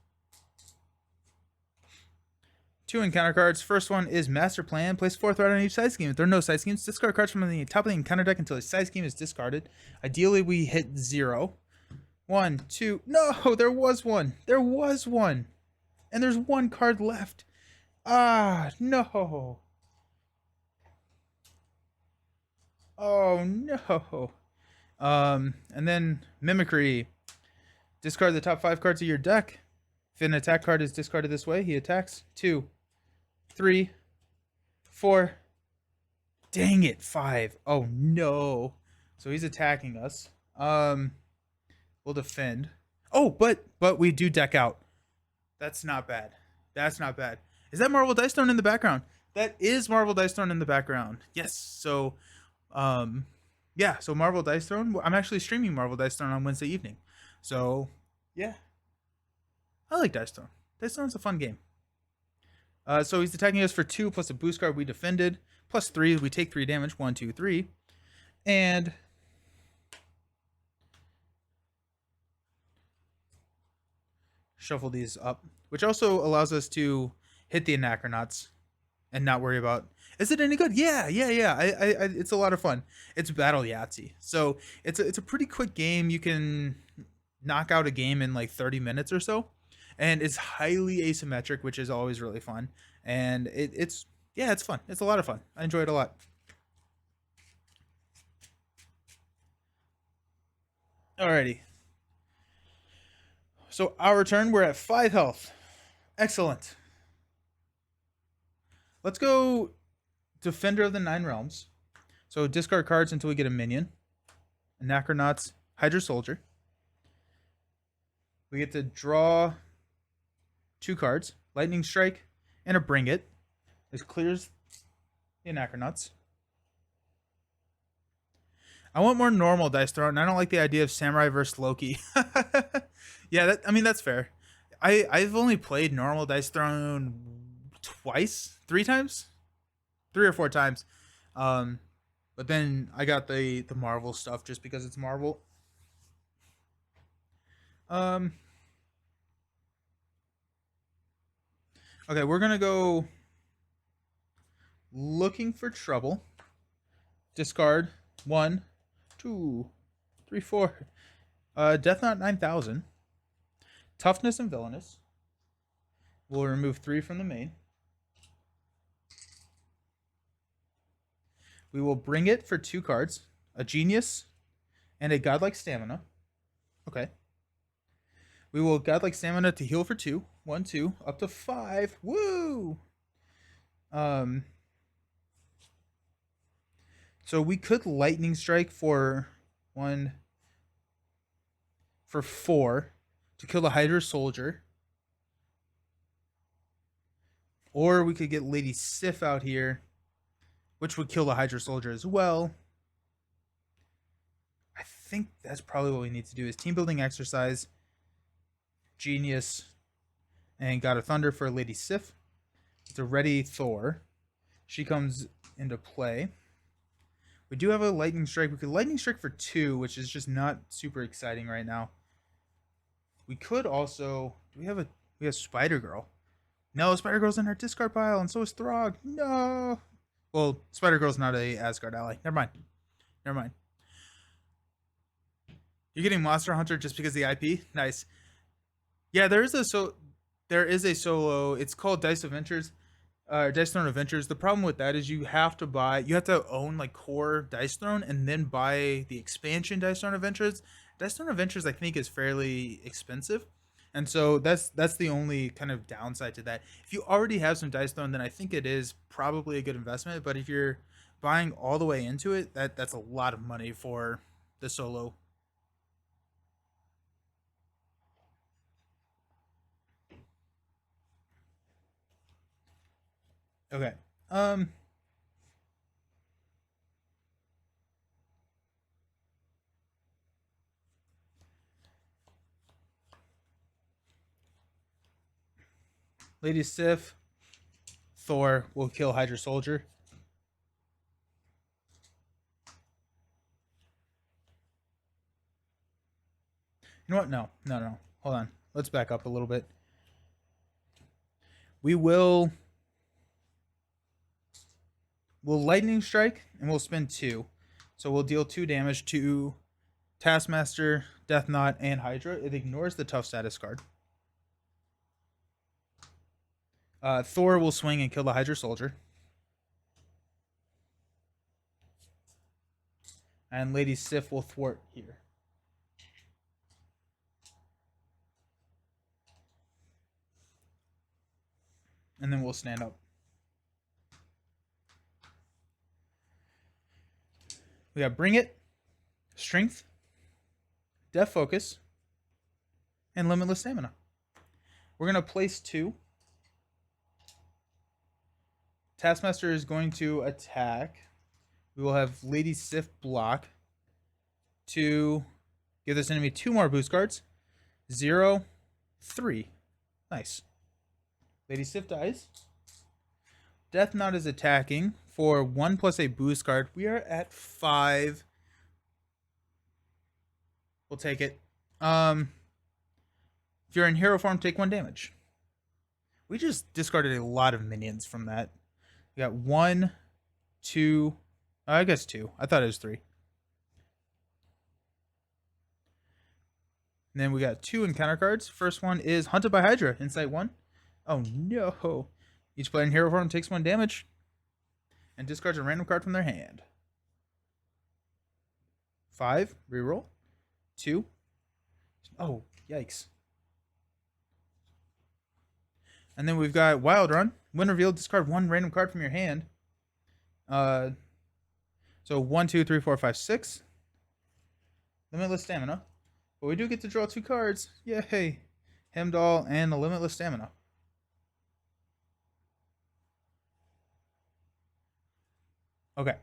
2 encounter cards. First one is Master Plan. Place 4 threat on each side scheme. If there are no side schemes, discard cards from the top of the encounter deck until a side scheme is discarded. Ideally, we hit 0. 1, 2. No, there was one. There was one. And there's 1 card left. Ah, no. Oh, no. And then Mimicry. Discard the top 5 cards of your deck. If an attack card is discarded this way, he attacks. 2, 3, 4. Dang it, 5. Oh no. So he's attacking us. We'll defend. Oh, but we do deck out. That's not bad. That's not bad. Is that Marvel Dice Throne in the background? That is Marvel Dice Throne in the background. Yes. So, yeah. So Marvel Dice Throne. I'm actually streaming Marvel Dice Throne on Wednesday evening. So, yeah. I like Dice Throne. Dice Throne's a fun game. So he's attacking us for 2 plus a boost card we defended. Plus 3, we take 3 damage. 1, 2, 3. And shuffle these up. Which also allows us to hit the Anachronauts and not worry about, is it any good? Yeah. It's a lot of fun. It's Battle Yahtzee. So it's a pretty quick game. You can knock out a game in like 30 minutes or so. And it's highly asymmetric, which is always really fun. And it's fun. It's a lot of fun. I enjoy it a lot. Alrighty. So our turn, we're at 5 health. Excellent. Let's go Defender of the 9 Realms. So discard cards until we get a minion. Anachronauts, Hydra Soldier. We get to draw 2 cards. Lightning Strike and a Bring It. This clears the Anachronauts. I want more normal Dice Throne. I don't like the idea of Samurai versus Loki. Yeah, that's fair. I've only played normal Dice Throne twice, 3 times, 3 or 4 times. But then I got the Marvel stuff just because it's Marvel. Okay, we're gonna go looking for trouble. Discard 1, 2, 3, 4. Death Knot 9000. Toughness and Villainous. We'll remove 3 from the main. We will bring it for 2 cards. A Genius and a Godlike Stamina. Okay. We will Godlike Stamina to heal for 2. 1, 2, up to 5. Woo! So we could Lightning Strike for 4 to kill the Hydra Soldier. Or we could get Lady Sif out here, which would kill the Hydra Soldier as well. I think that's probably what we need to do is team building exercise, Genius, and God of Thunder for Lady Sif. It's a ready Thor. She comes into play. We do have a lightning strike. We could lightning strike for 2, which is just not super exciting right now. We could also. Do we have a? We have Spider Girl. No, Spider Girl's in our discard pile, and so is Throg. No. Well, Spider Girl's not a Asgard ally. Never mind. Never mind. You're getting Monster Hunter just because of the IP. Nice. Yeah, there is a solo. It's called Dice Adventures. Dice Throne Adventures. The problem with that is you have to own like core Dice Throne and then buy the expansion Dice Throne Adventures. Dice Throne Adventures, I think, is fairly expensive, and so that's the only kind of downside to that. If you already have some Dice Throne, then I think it is probably a good investment. But if you're buying all the way into it, that's a lot of money for the solo. Okay. Um. Lady Sif, Thor will kill Hydra Soldier. You know what? No, no, no. Hold on. Let's back up a little bit. We will we'll lightning strike and we'll spend 2. So we'll deal 2 damage to Taskmaster, Death Knot, and Hydra. It ignores the tough status card. Thor will swing and kill the Hydra Soldier. And Lady Sif will thwart here. And then we'll stand up. We got Bring It, Strength, Death Focus, and Limitless Stamina. We're going to place 2. Taskmaster is going to attack. We will have Lady Sif block to give this enemy 2 more boost cards. 0, 3. Nice. Lady Sif dies. Death Knot is attacking for 1 plus a boost card. We are at 5. We'll take it. If you're in hero form, take 1 damage. We just discarded a lot of minions from that. We got 1, 2. I guess 2. I thought it was 3. And then we got 2 encounter cards. First one is Hunted by Hydra, Insight 1. Oh no. Each player in hero form takes 1 damage and discards a random card from their hand. 5, reroll. 2. Oh, yikes. And then we've got Wild Run. When revealed, discard 1 random card from your hand. So 1, 2, 3, 4, 5, 6. Limitless Stamina. But we do get to draw 2 cards. Yay. Hemdall and a Limitless Stamina. Okay.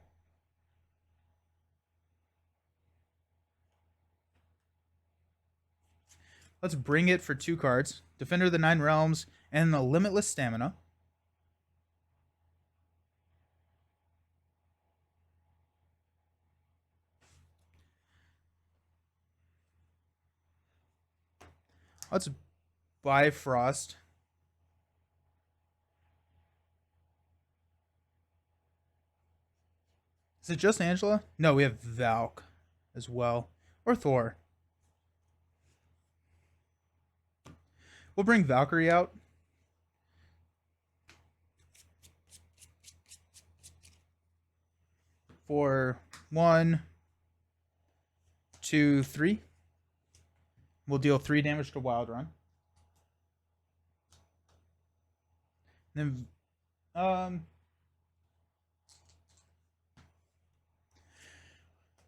Let's bring it for 2 cards. Defender of the 9 Realms and the Limitless Stamina. Let's Bifrost. Is it just Angela? No, we have Valk as well. Or Thor. We'll bring Valkyrie out. For 1, 2, 3. We'll deal 3 damage to Wild Run. Then,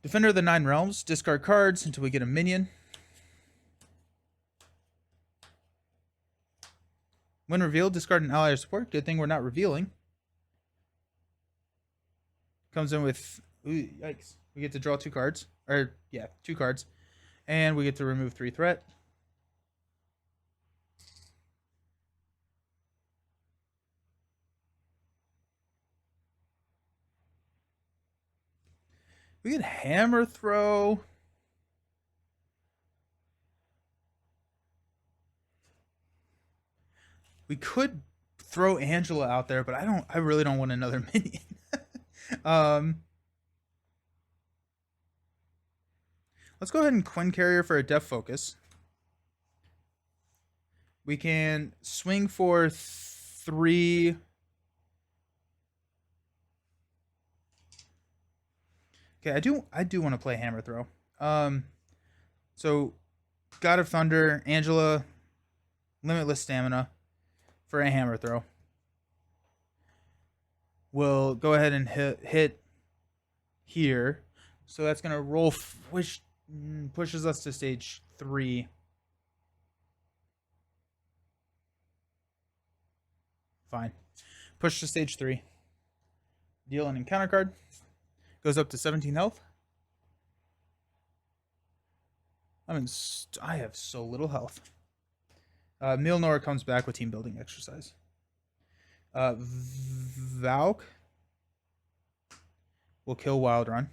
Defender of the 9 Realms. Discard cards until we get a minion. When revealed, discard an ally or support. Good thing we're not revealing. Comes in with... Ooh, yikes. We get to draw 2 cards. Or, yeah, 2 cards. And we get to remove 3 threat. We can hammer throw. We could throw Angela out there, but I really don't want another minion. um let's go ahead and Quinn Carrier for a Def Focus. We can swing for 3. Okay, I do want to play Hammer Throw. So God of Thunder, Angela, Limitless Stamina for a Hammer Throw. We'll go ahead and hit here. So that's gonna roll, which pushes us to stage 3. Fine. Push to stage 3. Deal an encounter card. Goes up to 17 health. I have so little health. Milnor comes back with team building exercise. Valk will kill Wild Run.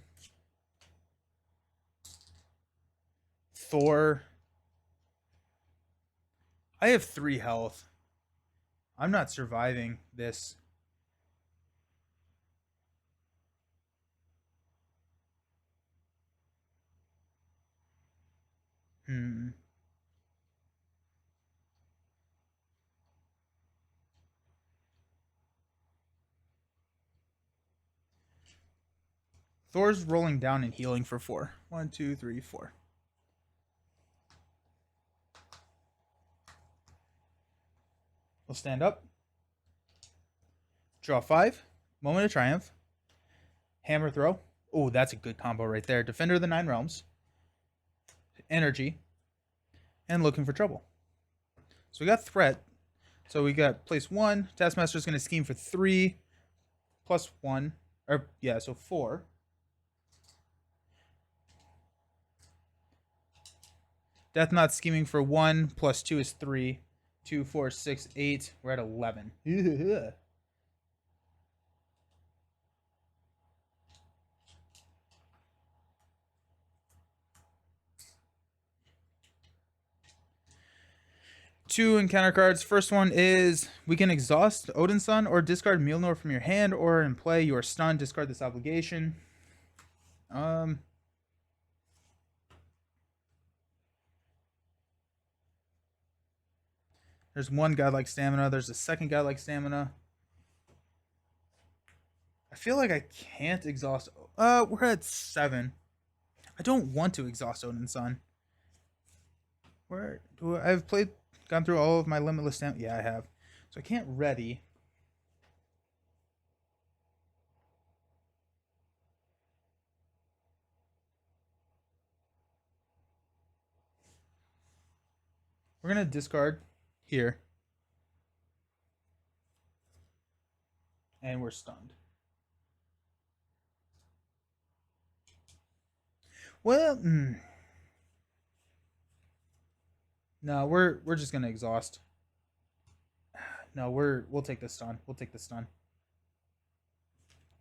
Thor. I have 3 health. I'm not surviving this. Thor's rolling down and healing for 4. 1, 2, 3, 4. We'll stand up. Draw 5. Moment of Triumph. Hammer Throw. Oh, that's a good combo right there. Defender of the 9 Realms. Energy. And Looking for Trouble. So we got Threat. So we got place 1. Taskmaster's going to scheme for 3 plus 1. Or, yeah, so 4. Death Knot scheming for 1 plus 2 is 3. 2, 4, 6, 8. We're at 11. 2 encounter cards. First one is we can exhaust Odin's Son or discard Mjolnir from your hand, or in play you are stunned. Discard this obligation. There's one godlike stamina. There's a second godlike stamina. I feel like I can't exhaust. We're at 7. I don't want to exhaust Odin's Son. Where do I've gone through all of my limitless stamina? Yeah, I have. So I can't ready. We're gonna discard here. And we're stunned. Well, no, we're just gonna exhaust. No, we'll take the stun. We'll take the stun.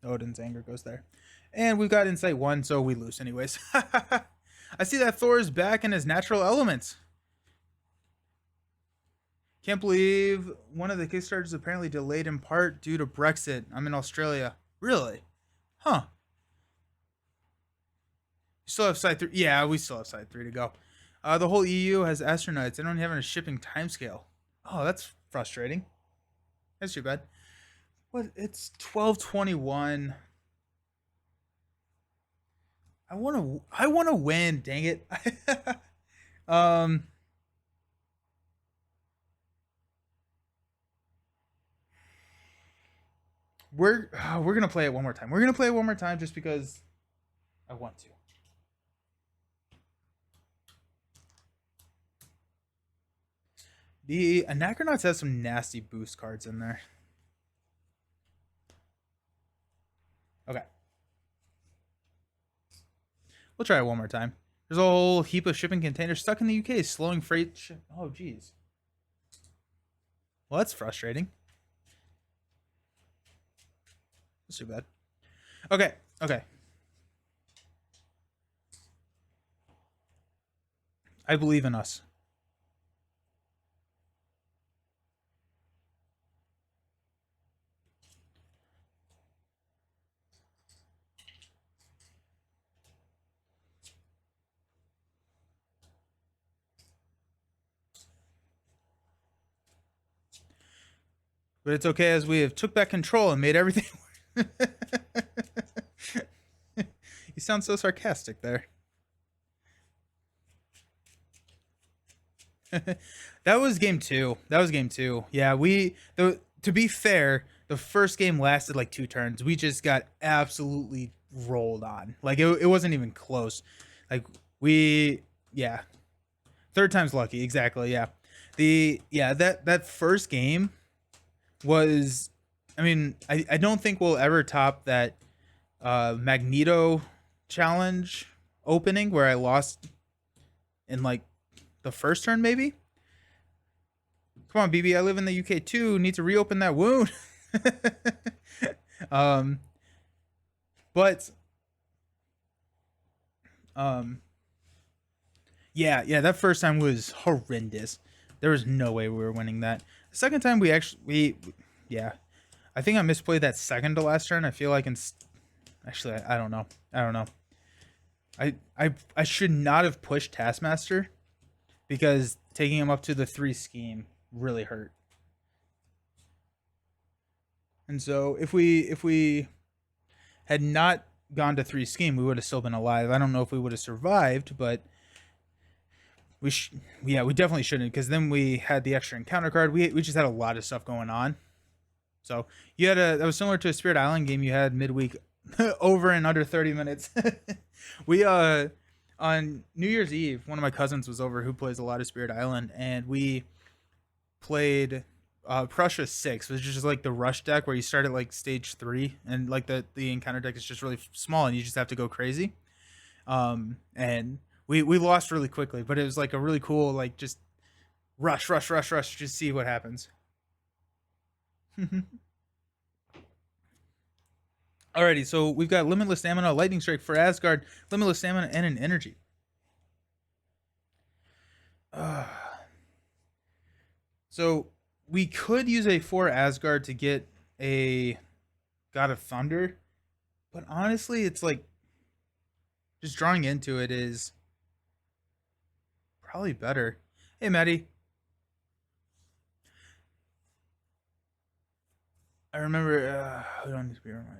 Odin's anger goes there. And we've got Insight 1, so we lose anyways. I see that Thor is back in his natural elements. Can't believe one of the Kickstarters apparently delayed in part due to Brexit. I'm in Australia. Really? Huh. You still have Side 3. Yeah, we still have Side 3 to go. The whole EU has astronauts. They don't have a shipping timescale. Oh, that's frustrating. That's too bad. What? It's 12:21. I want to win. Dang it. We're gonna play it one more time. We're gonna play it one more time just because I want to. The Anachronauts has some nasty boost cards in there. Okay. We'll try it one more time. There's a whole heap of shipping containers stuck in the UK, slowing freight. Oh, geez. Well, that's frustrating. That's too bad. Okay. I believe in us. But it's okay as we have took back control and made everything You sound so sarcastic there. That was game two. That was game two. Yeah, to be fair, the first game lasted like 2 turns. We just got absolutely rolled on. Like it wasn't even close. Like we yeah. Third time's lucky, exactly, yeah. That first game was I don't think we'll ever top that Magneto challenge opening where I lost in like the first turn maybe. Come on, BB, I live in the UK too. Need to reopen that wound. um, but um, yeah, that first time was horrendous. There was no way we were winning that. The second time yeah, I think I misplayed that second to last turn. I feel like actually I don't know. I don't know. I should not have pushed Taskmaster because taking him up to the 3 scheme really hurt. And so if we had not gone to 3 scheme, we would have still been alive. I don't know if we would have survived, but we definitely shouldn't, because then we had the extra encounter card. We just had a lot of stuff going on. So that was similar to a Spirit Island game you had midweek, over in under 30 minutes. We on New Year's Eve, one of my cousins was over who plays a lot of Spirit Island, and we played Prussia 6, which is just like the rush deck where you start at like stage 3, and like the encounter deck is just really small and you just have to go crazy. And we lost really quickly, but it was like a really cool, like, just rush, just see what happens. Alrighty, so we've got Limitless Stamina, Lightning Strike for Asgard, Limitless Stamina, and an Energy. So we could use a 4 Asgard to get a God of Thunder, but honestly, it's like just drawing into it is probably better. Hey, Maddie. I remember. I don't need to be reminded.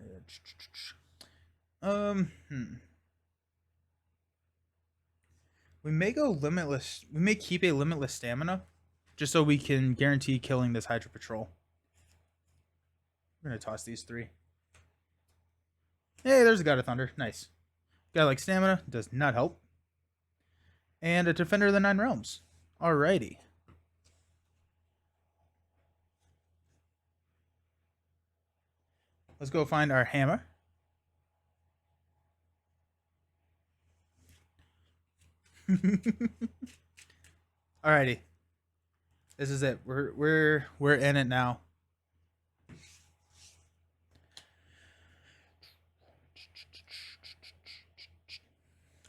We may go limitless. We may keep a limitless stamina, just so we can guarantee killing this Hydra Patrol. We're gonna toss these 3. Hey, there's a God of Thunder. Nice. Guy like stamina does not help. And a Defender of the 9 Realms. Alrighty. Let's go find our hammer. Alrighty. This is it. We're in it now.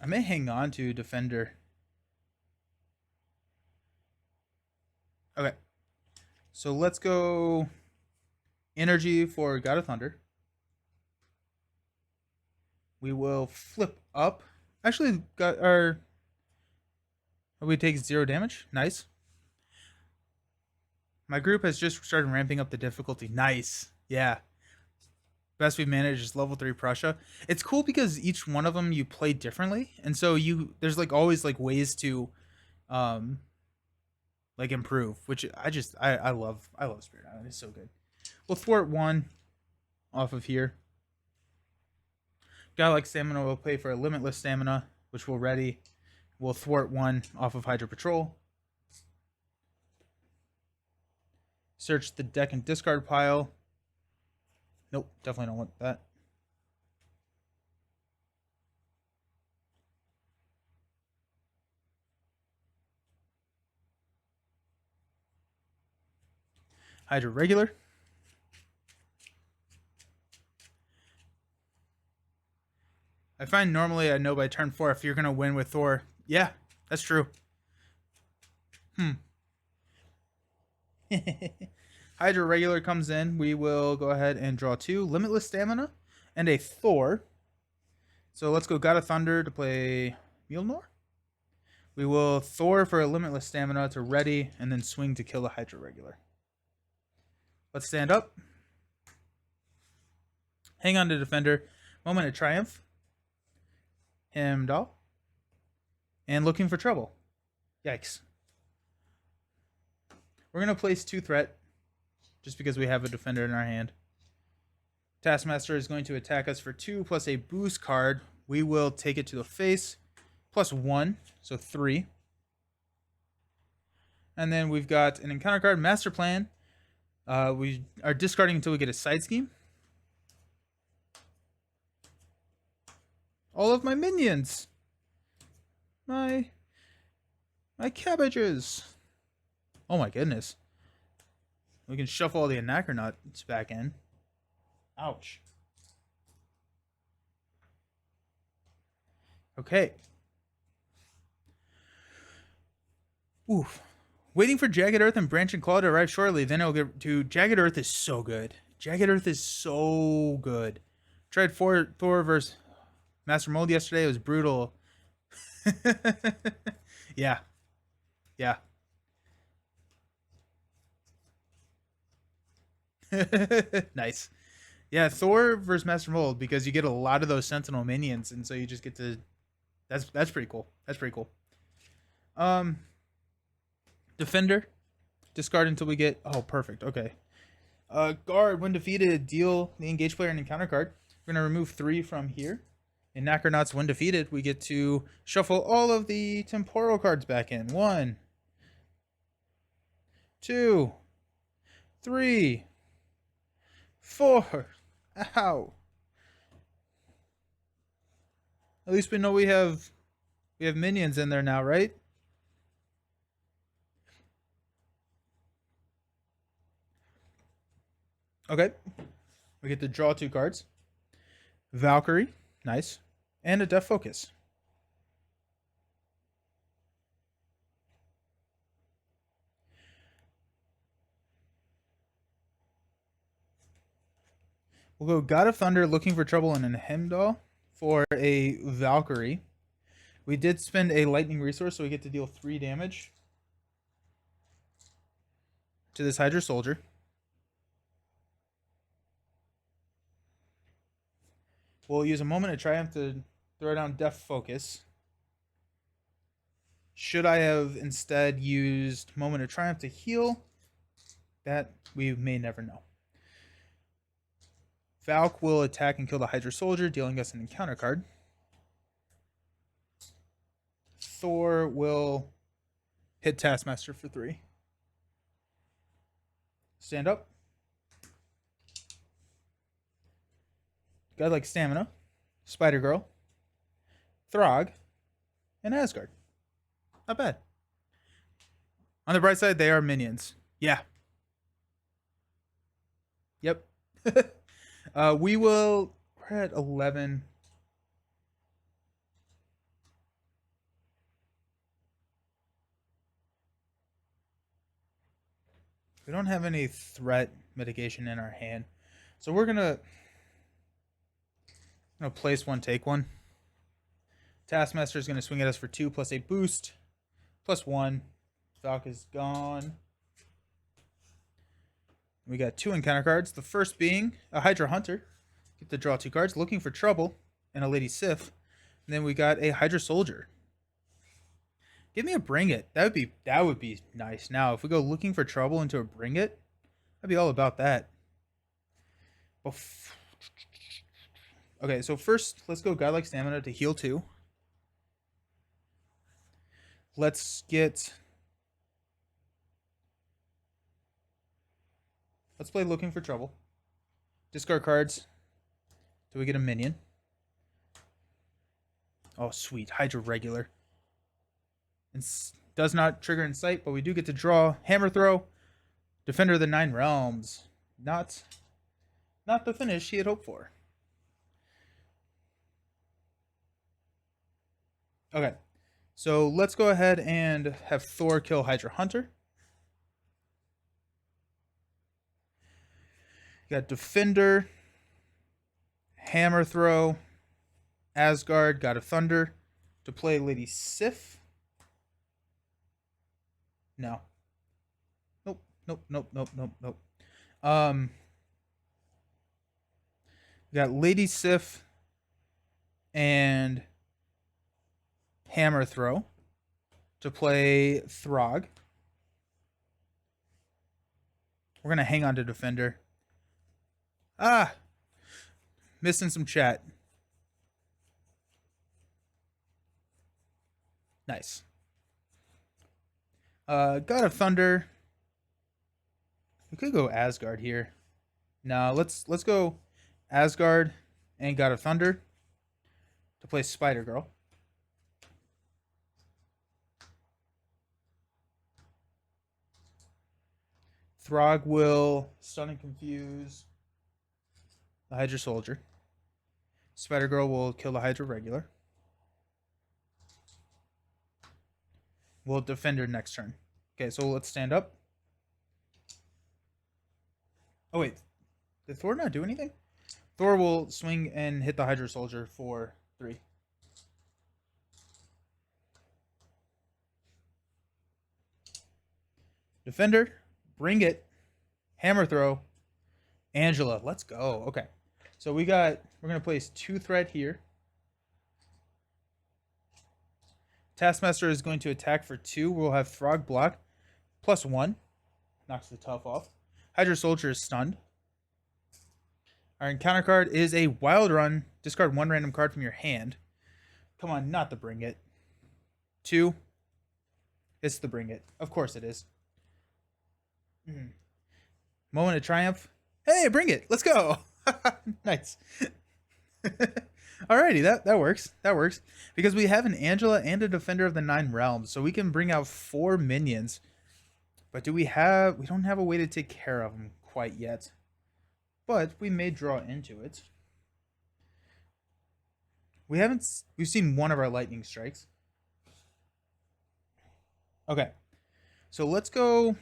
I may hang on to Defender. Okay. So let's go energy for God of Thunder. We will flip up. Actually, got our. We take 0 damage. Nice. My group has just started ramping up the difficulty. Nice. Yeah. Best we've managed is level 3 Prussia. It's cool because each one of them you play differently, and so there's like always like ways to, like, improve. Which I love. I love Spirit Island. It's so good. We'll thwart 1 off of here. Guy like stamina will pay for a limitless stamina, which we'll ready. We'll thwart 1 off of Hydra Patrol. Search the deck and discard pile. Nope, definitely don't want that. Hydra regular. I find normally I know by turn 4 if you're going to win with Thor. Yeah, that's true. Hmm. Hydra regular comes in. We will go ahead and draw 2 limitless stamina and a Thor. So let's go God of Thunder to play Mjolnir. We will Thor for a limitless stamina to ready and then swing to kill the Hydra regular. Let's stand up. Hang on to Defender. Moment of Triumph. Heimdall. And looking for trouble. Yikes. We're going to place 2 threat just because we have a Defender in our hand. Taskmaster is going to attack us for 2 plus a boost card. We will take it to the face. Plus 1, so 3. And then we've got an encounter card, Master Plan. We are discarding until we get a side scheme. All of my minions. My cabbages. Oh my goodness. We can shuffle all the Anachronauts back in. Ouch. Okay. Oof. Waiting for Jagged Earth and Branch and Claw to arrive shortly. Then it'll get to Jagged Earth is so good. Jagged Earth is so good. Tried Thor versus Master Mold yesterday. It was brutal. Yeah. Yeah. Nice. Yeah, Thor versus Master Mold because you get a lot of those Sentinel minions, and so you just get to. That's pretty cool. That's pretty cool. Defender, discard until we get. Oh, perfect. Okay. Guard, when defeated, deal the engaged player an encounter card. We're gonna remove 3 from here. In Anachronauts, when defeated, we get to shuffle all of the temporal cards back in. 1, 2, 3, 4. Ow. At least we know we have minions in there now, right? Okay. We get to draw 2 cards. Valkyrie, nice. And a Death Focus. We'll go God of Thunder, looking for trouble, and a Heimdall for a Valkyrie. We did spend a lightning resource, so we get to deal 3 damage to this Hydra soldier. We'll use a moment of triumph to throw down Death Focus. Should I have instead used moment of triumph to heal? That we may never know. Valk will attack and kill the Hydra soldier, dealing us an encounter card. Thor will hit Taskmaster for 3. Stand up. Godlike Stamina, Spider Girl, Throg, and Asgard. Not bad. On the bright side, they are minions. Yeah. Yep. We will. We're at 11. We don't have any threat mitigation in our hand, so we're gonna place 1, take 1. Taskmaster is gonna swing at us for 2 plus a boost, plus 1. Valk is gone. We got 2 encounter cards. The first being a Hydra Hunter. Get to draw 2 cards. Looking for trouble and a Lady Sif. And then we got a Hydra Soldier. Give me a Bring It. That would be nice. Now, if we go looking for trouble into a Bring It, I'd be all about that. Okay, so first, let's go Godlike Stamina to heal 2. Let's play Looking for Trouble. Discard cards. Do we get a minion? Oh, sweet. Hydra regular. And does not trigger in sight, but we do get to draw Hammer Throw. Defender of the 9 Realms. Not the finish he had hoped for. Okay. So let's go ahead and have Thor kill Hydra Hunter. You got Defender, Hammer Throw, Asgard, God of Thunder to play Lady Sif. No. Nope, nope, nope, nope, nope, nope. We got Lady Sif and Hammer Throw to play Throg. We're going to hang on to Defender. Ah! Missing some chat. Nice. God of Thunder. We could go Asgard here. No, let's go Asgard and God of Thunder to play Spider Girl. Throg will stun and confuse the Hydra Soldier. Spider Girl will kill the Hydra regular. We'll Defender next turn. Okay, so let's stand up. Oh wait, did Thor not do anything? Thor will swing and hit the Hydra Soldier for 3. Defender, bring it. Hammer Throw. Angela, let's go. Okay, so we're gonna place 2 threat here. Taskmaster is going to attack for 2. We'll have Throg block +1. Knocks the tough off. Hydra Soldier is stunned. Our encounter card is a Wild Run. Discard 1 random card from your hand. Come on, not the Bring It. 2. It's the Bring It. Of course it is. Moment of Triumph. Hey, Bring It. Let's go. Nice. Alrighty, that works. That works. Because we have an Angela and a Defender of the 9 Realms, so we can bring out 4 minions. But we don't have a way to take care of them quite yet. But we may draw into it. We've seen one of our lightning strikes. Okay. So let's go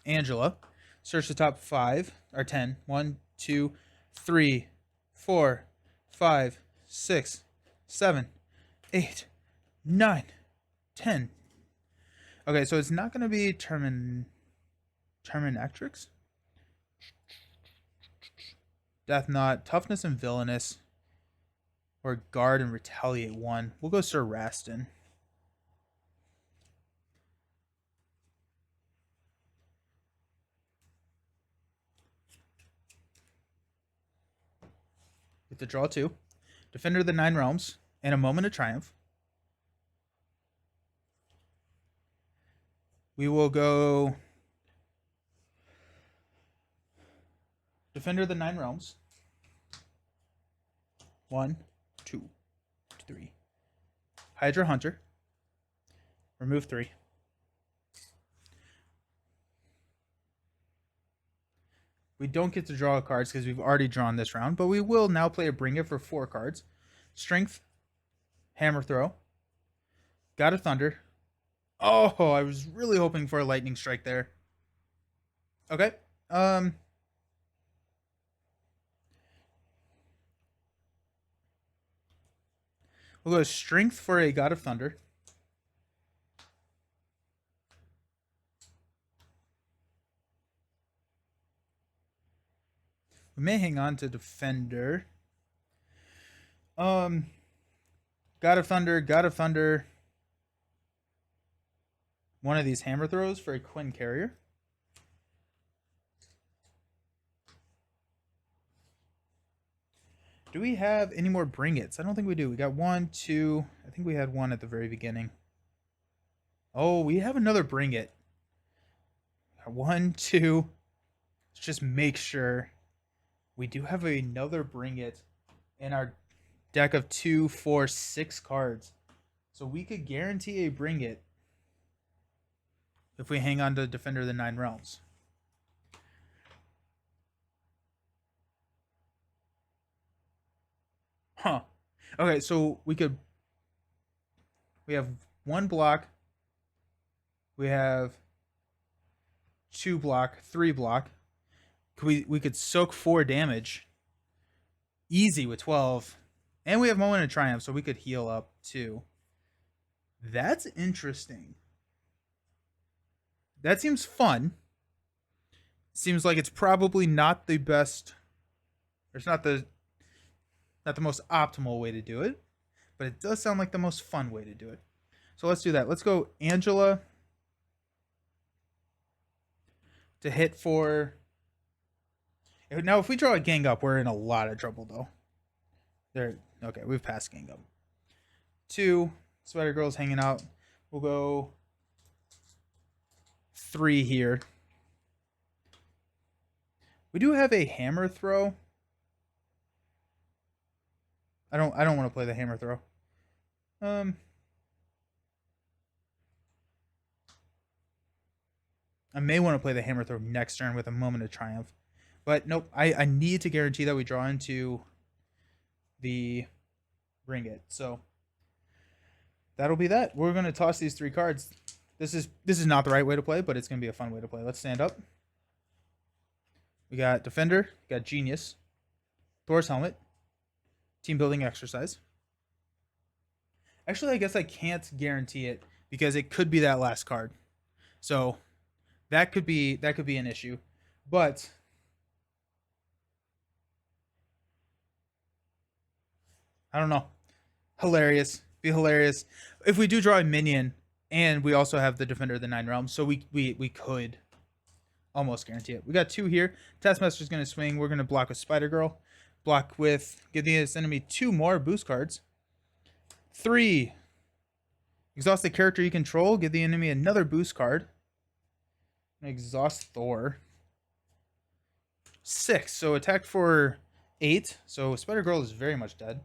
Angela. Search the top 5 or 10. 1, 2, 3, 4, 5, 6, 7, 8, 9, 10. Okay, so it's not going to be Terminatrix. Death Knot, Toughness and Villainous, or Guard and Retaliate 1. We'll go Sir Rastin. Get to draw 2. Defender of the 9 Realms, and a Moment of Triumph. We will go Defender of the 9 Realms. 1, 2, 3. Hydra Hunter. Remove 3. We don't get to draw cards because we've already drawn this round, but we will now play a Bring It for 4 cards. Strength, Hammer Throw, God of Thunder. Oh, I was really hoping for a Lightning Strike there. Okay. We'll go Strength for a God of Thunder. We may hang on to Defender. God of Thunder, God of Thunder. One of these Hammer Throws for a Quinn Carrier. Do we have any more Bring Its? I don't think we do. We got 1, 2. I think we had 1 at the very beginning. Oh, we have another Bring It. 1, 2. Let's just make sure. We do have another Bring It in our deck of 2, 4, 6 cards. So we could guarantee a Bring It if we hang on to Defender of the 9 Realms. Huh. Okay, so we could We have 1 block. We have 2 block, 3 block. We could soak 4 damage easy with 12. And we have Moment of Triumph, so we could heal up too. That's interesting. That seems fun. Seems like it's probably not the best. It's not the most optimal way to do it, but it does sound like the most fun way to do it. So let's do that. Let's go Angela to hit for. Now, if we draw a gang up, we're in a lot of trouble, though. There. Okay, we've passed gang up. 2. Spider Girl's hanging out. We'll go 3 here. We do have a hammer throw. I don't want to play the hammer throw. I may want to play the hammer throw next turn with a Moment of Triumph. But nope, I need to guarantee that we draw into the Ring It. So that'll be that. We're going to toss these 3 cards. This is not the right way to play, but it's going to be a fun way to play. Let's stand up. We got Defender, we got Genius, Thor's Helmet, Team Building Exercise. Actually, I guess I can't guarantee it because it could be that last card. So that could be an issue. But I don't know. Hilarious. Be hilarious. If we do draw a minion and we also have the Defender of the Nine Realms, so we could almost guarantee it. We got 2 here. Taskmaster's going to swing. We're going to block with Spider Girl. Block with, give this enemy 2 more boost cards. 3. Exhaust the character you control. Give the enemy another boost card. Exhaust Thor. 6. So attack for 8. So Spider Girl is very much dead.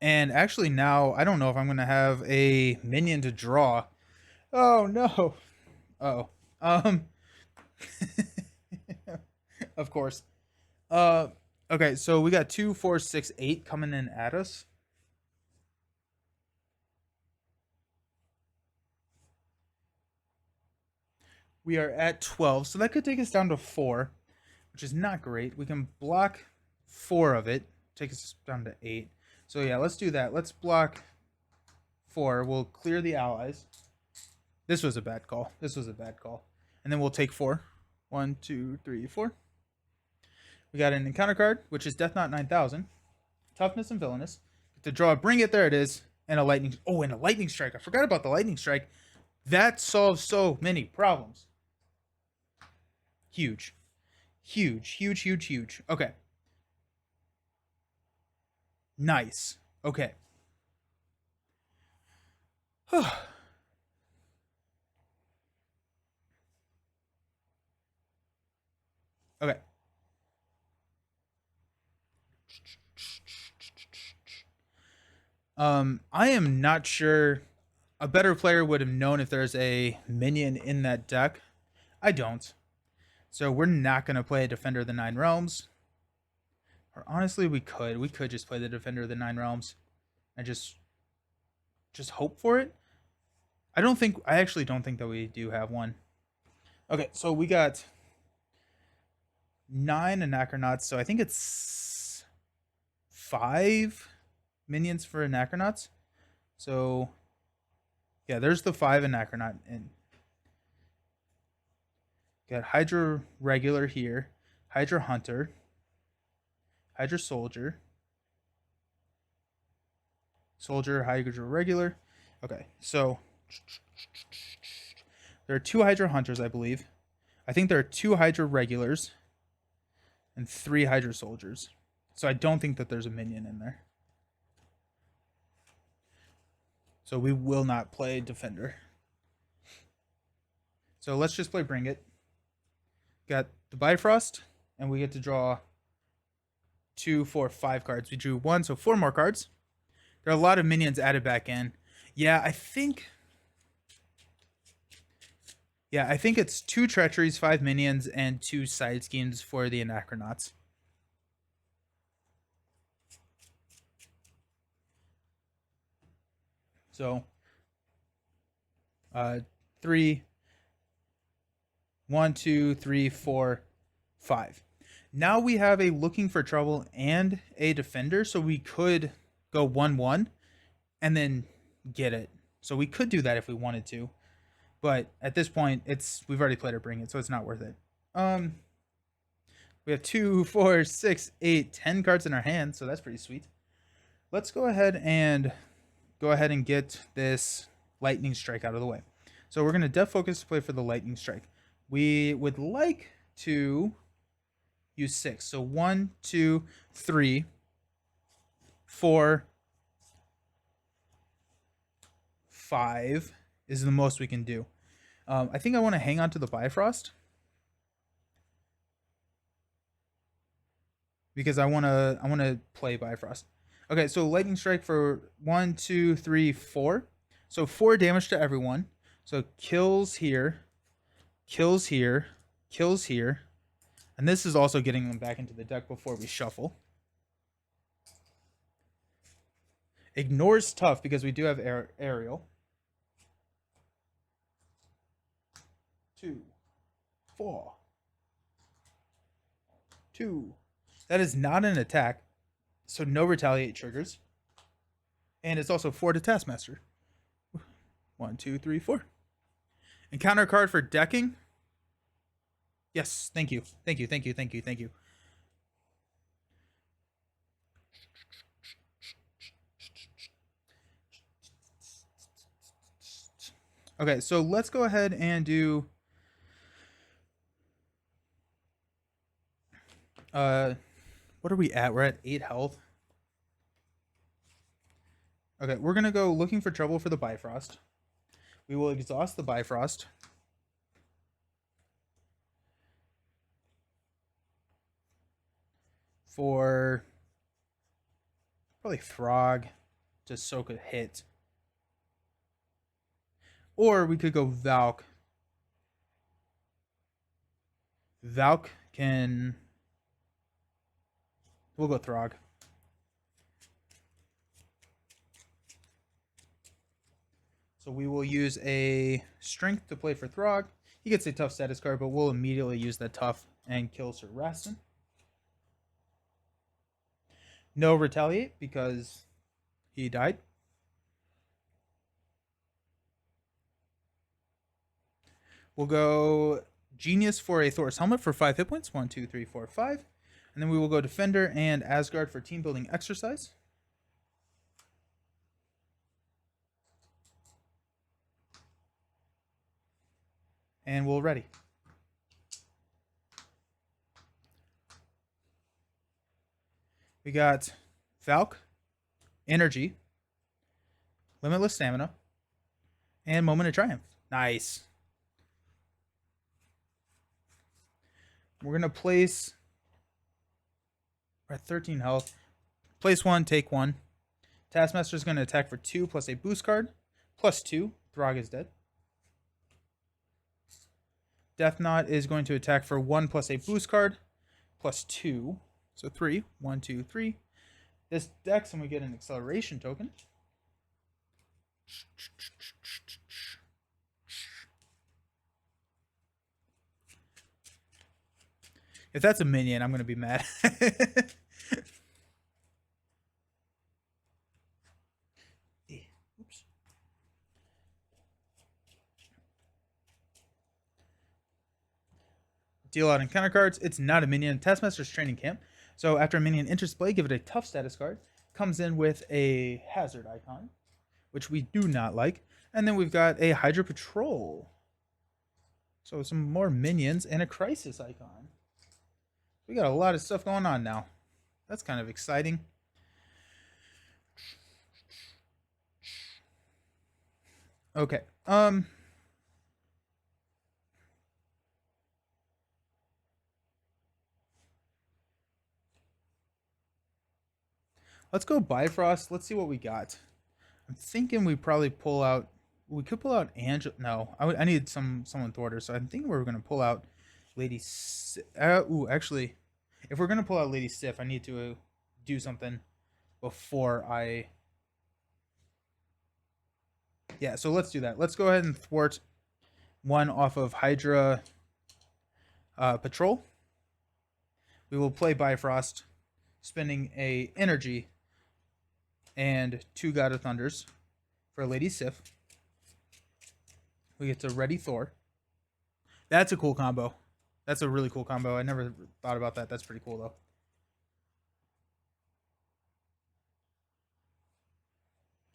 And actually now, I don't know if I'm going to have a minion to draw. Oh, no. Uh-oh. Of course. Okay, so we got 2, 4, 6, 8 coming in at us. We are at 12, so that could take us down to 4, which is not great. We can block 4 of it, take us down to 8. So yeah, let's do that. Let's block 4. We'll clear the allies. This was a bad call. This was a bad call. And then we'll take 4. 1, 2, 3, 4. We got an encounter card, which is Death Knot 9000. Toughness and Villainous. To draw, bring it, there it is. And a lightning. Oh, and a lightning strike. I forgot about the lightning strike. That solves so many problems. Huge. Huge, huge, huge, huge. Okay. Nice. Okay. Okay. I am not sure. A better player would have known if there's a minion in that deck. I don't. So we're not going to play a Defender of the Nine Realms. Or honestly, we could. We could just play the Defender of the Nine Realms and just hope for it. I actually don't think that we do have one. Okay, so we got 9 Anachronauts. So I think it's 5 minions for Anachronauts. So yeah, there's the 5 Anachronaut. And got Hydra Regular here, Hydra Hunter, Hydra Soldier, Hydra Regular. Okay, so there are 2 Hydra Hunters, I believe. I think there are 2 Hydra Regulars and 3 Hydra Soldiers. So I don't think that there's a minion in there. So we will not play Defender. So let's just play Bring It. Got the Bifrost, and we get to draw 2, 4, 5 cards. We drew 1, so 4 more cards. There are a lot of minions added back in. Yeah, I think Yeah, I think it's 2 treacheries, 5 minions, and 2 side schemes for the Anachronauts. So, 3, 1, 2, 3, 4, 5. Now we have a looking for trouble and a defender, so we could go 1-1 and then get it. So we could do that if we wanted to, but at this point, we've already played our bring it, so it's not worth it. We have 2, 4, 6, 8, 10 cards in our hand, so that's pretty sweet. Let's go ahead and get this lightning strike out of the way. So we're gonna def focus to play for the lightning strike. We would like to use 6. So 1, 2, 3, 4, 5 is the most we can do. I think I want to hang on to the Bifrost because I want to play Bifrost. Okay, so lightning strike for 1, 2, 3, 4. So 4 damage to everyone. So kills here, kills here, kills here, and this is also getting them back into the deck before we shuffle. Ignores tough because we do have aerial. 2, 4, 2. That is not an attack, so no retaliate triggers. And it's also 4 to Taskmaster. 1, 2, 3, 4. Encounter card for decking. Yes, thank you. Thank you, thank you, thank you, thank you. Okay, so let's go ahead and do what are we at? We're at 8 health. Okay, we're gonna go looking for trouble for the Bifrost. We will exhaust the Bifrost. For probably Throg to soak a hit. Or we could go Valk. Valk can... We'll go Throg. So we will use a Strength to play for Throg. He gets a tough status card, but we'll immediately use that tough and kill Sir Rastin. No retaliate because he died. We'll go Genius for a Thor's Helmet for 5 hit points. 1, 2, 3, 4, 5. And then we will go Defender and Asgard for team building exercise. And we'll ready. We got Valk, Energy, Limitless Stamina, and Moment of Triumph. Nice. We're going to place... We're at 13 health. Place 1, take 1. Taskmaster is going to attack for 2 plus a boost card. Plus 2. Throg is dead. Death Knot is going to attack for 1 plus a boost card. Plus 2. So 3. 1, 2, 3. This decks and we get an acceleration token. If that's a minion, I'm going to be mad. Oops. Deal out encounter cards. It's not a minion. Taskmaster's training camp. So after a minion enters play, give it a tough status card. Comes in with a hazard icon, which we do not like. And then we've got a Hydra Patrol. So some more minions and a crisis icon. We got a lot of stuff going on now. That's kind of exciting. Okay. Let's go Bifrost. Let's see what we got. I'm thinking we probably pull out We could pull out Angel. No, I need someone thwarter. So I think we're gonna pull out Lady. Actually, if we're gonna pull out Lady Sif, I need to do something before I. Yeah, so let's do that. Let's go ahead and thwart one off of Hydra Patrol. We will play Bifrost, spending a energy and 2 God of Thunders for Lady Sif. We get to ready Thor. That's a cool combo. That's a really cool combo. I never thought about that. That's pretty cool, though.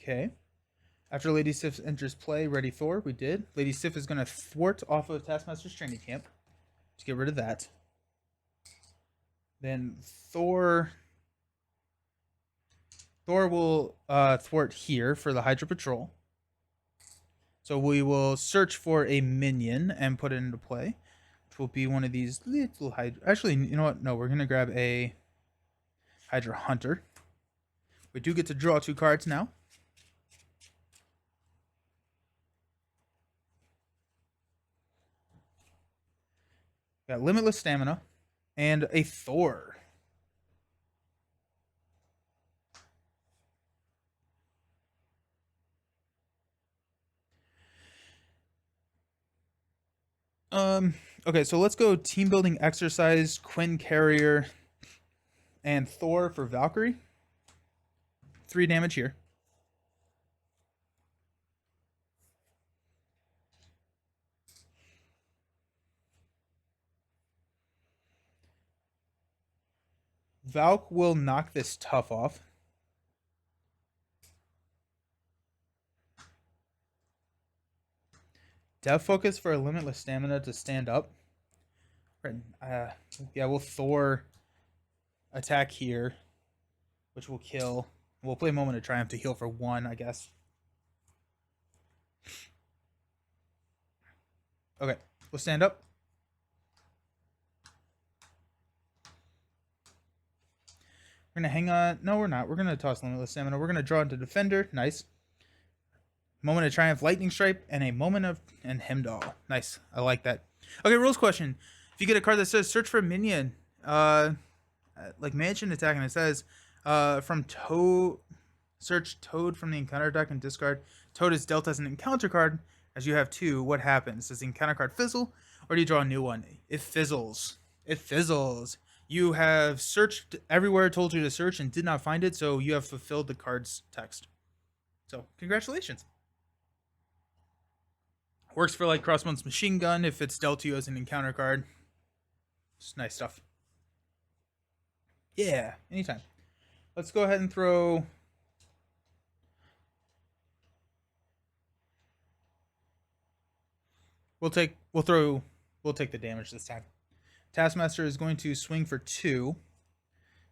Okay. After Lady Sif enters play, ready Thor. We did. Lady Sif is going to thwart off of Taskmaster's training camp to get rid of that. Then Thor will thwart here for the Hydra Patrol. So we will search for a minion and put it into play, which will be one of these little Hydra. Actually, you know what? No, we're going to grab a Hydra Hunter. We do get to draw 2 cards now. Got Limitless Stamina and a Thor. Okay, so let's go team building exercise, Quinn Carrier, and Thor for Valkyrie. 3 damage here. Valk will knock this tough off. Dev focus for a limitless stamina to stand up. Yeah, we'll Thor attack here, which will kill. We'll play Moment of Triumph to heal for 1, I guess. Okay, we'll stand up. We're going to hang on. No, we're not. We're going to toss Limitless Stamina. We're going to draw into Defender. Nice. Moment of Triumph, Lightning Stripe, and a Moment of and Heimdall. Nice. I like that. Okay, rules question. If you get a card that says search for a minion, like Mansion attack, and it says from Toad, search Toad from the encounter deck and discard. Toad is dealt as an encounter card. As you have 2, what happens? Does the encounter card fizzle, or do you draw a new one? It fizzles. It fizzles. You have searched everywhere told you to search and did not find it, so you have fulfilled the card's text. So, congratulations. Works for like Crossbone's Machine Gun if it's dealt to you as an encounter card. Just nice stuff. Yeah, anytime. Let's go ahead and throw. We'll take the damage this time. Taskmaster is going to swing for 2.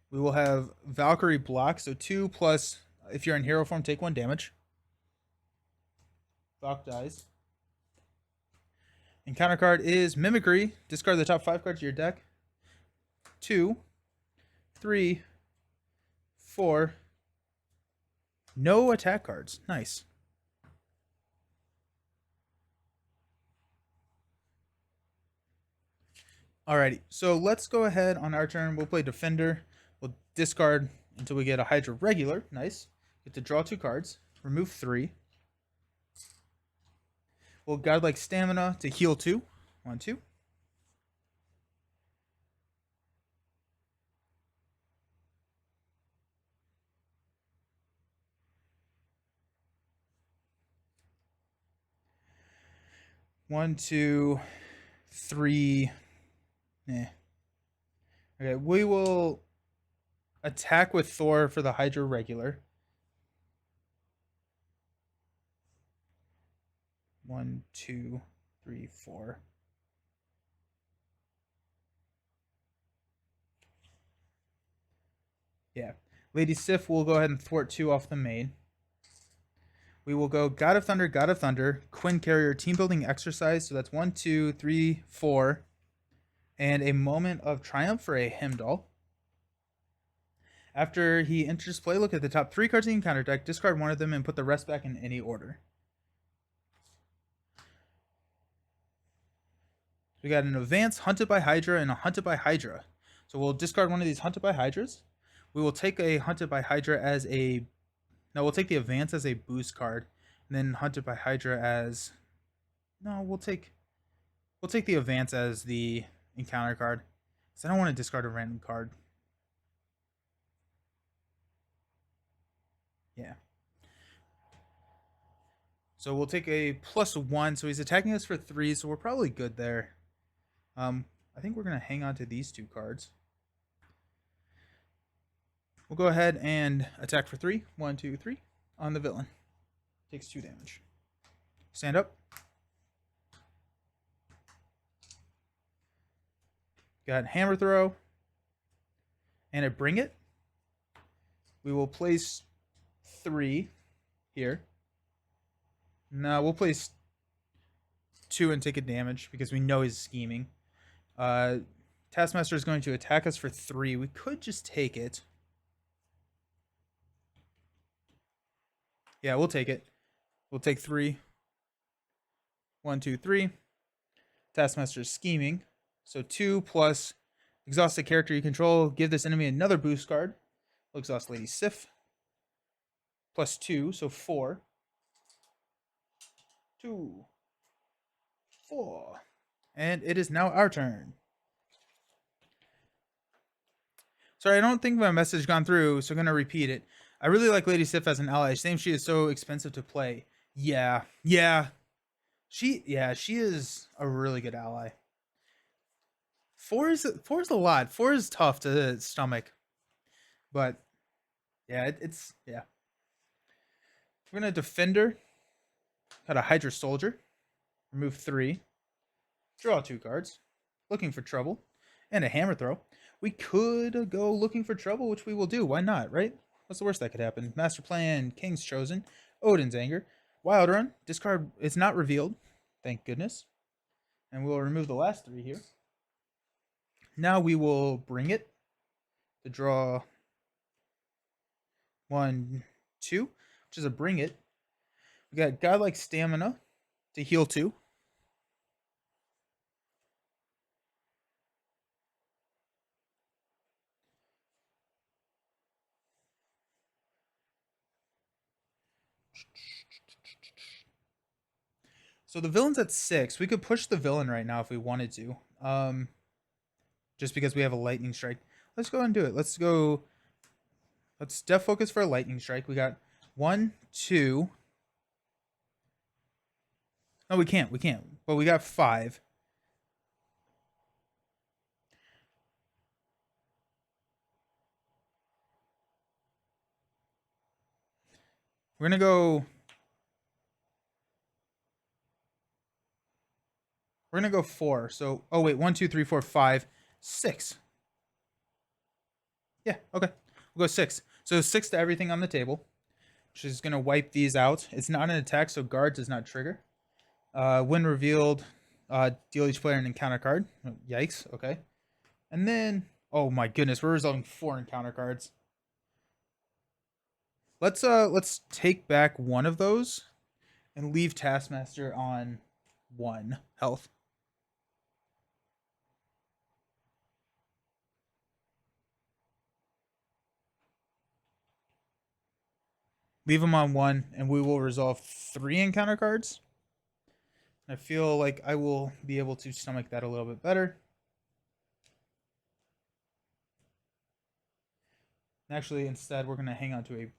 We will have Valkyrie block, so 2 plus, if you're in hero form, take 1 damage. Valk dies. Encounter card is Mimicry. Discard the top 5 cards of your deck. 2, 3, 4. No attack cards. Nice. Alrighty, so let's go ahead on our turn. We'll play Defender. We'll discard until we get a Hydra regular. Nice. Get to draw 2 cards. Remove 3. We'll Godlike Stamina to heal 2. 1, 2. One, 2, 3. Okay, we will attack with Thor for the Hydra regular. 1, 2, 3, 4. Yeah. Lady Sif will go ahead and thwart 2 off the main. We will go God of Thunder, Quinn Carrier, Team Building Exercise. So that's 1, 2, 3, 4. And a Moment of Triumph for a Heimdall. After he enters play, look at the top 3 cards in the encounter deck, discard 1 of them, and put the rest back in any order. We got an advance Hunted by Hydra and a Hunted by Hydra. So we'll discard one of these Hunted by Hydras. We will take a Hunted by Hydra as a... No, we'll take the advance as a boost card. And then Hunted by Hydra as... No, we'll take the advance as the encounter card. Because I don't want to discard a random card. Yeah. So we'll take a +1. So he's attacking us for 3, so we're probably good there. I think we're going to hang on to these 2 cards. We'll go ahead and attack for 3. 1, 2, 3 on the villain. Takes 2 damage. Stand up. Got hammer throw. And a bring it. We will place 3 here. No, we'll place 2 and take a damage because we know he's scheming. Taskmaster is going to attack us for 3. We could just take it. Yeah, we'll take it. We'll take 3. 1, 2, 3. Taskmaster is scheming. So 2 plus exhaust the character you control. Give this enemy another boost card. We'll exhaust Lady Sif. Plus 2, so 4. 2, 4. And it is now our turn. Sorry, I don't think my message gone through, so I'm going to repeat it. I really like Lady Sif as an ally. Same, she is so expensive to play. Yeah. She is a really good ally. 4 is a lot. 4 is tough to stomach. But yeah, it's yeah. We're going to Defender. Got a Hydra Soldier. Remove 3. Draw 2 cards. Looking for trouble. And a Hammer Throw. We could go looking for trouble, which we will do. Why not, right? What's the worst that could happen? Master Plan, King's Chosen, Odin's Anger, Wild Run. Discard is not revealed. Thank goodness. And we'll remove the last 3 here. Now we will bring it to draw 1, 2, which is a bring it. We got Godlike Stamina to heal 2. So the villain's at 6. We could push the villain right now if we wanted to. Just because we have a lightning strike. Let's go and do it. Let's def focus for a lightning strike. We got 1, 2. No, we can't. But we got 5. We're gonna go. We're gonna go 4. So, oh wait, 1, 2, 3, 4, 5, 6. Yeah, okay. We'll go 6. So 6 to everything on the table, which is gonna wipe these out. It's not an attack, so guard does not trigger. When revealed, deal each player an encounter card. Oh, yikes. Okay. And then, oh my goodness, we're resolving 4 encounter cards. Let's take back one of those and leave Taskmaster on 1 health. Leave him on 1, and we will resolve 3 encounter cards. I feel like I will be able to stomach that a little bit better. Actually, instead, we're going to hang on to a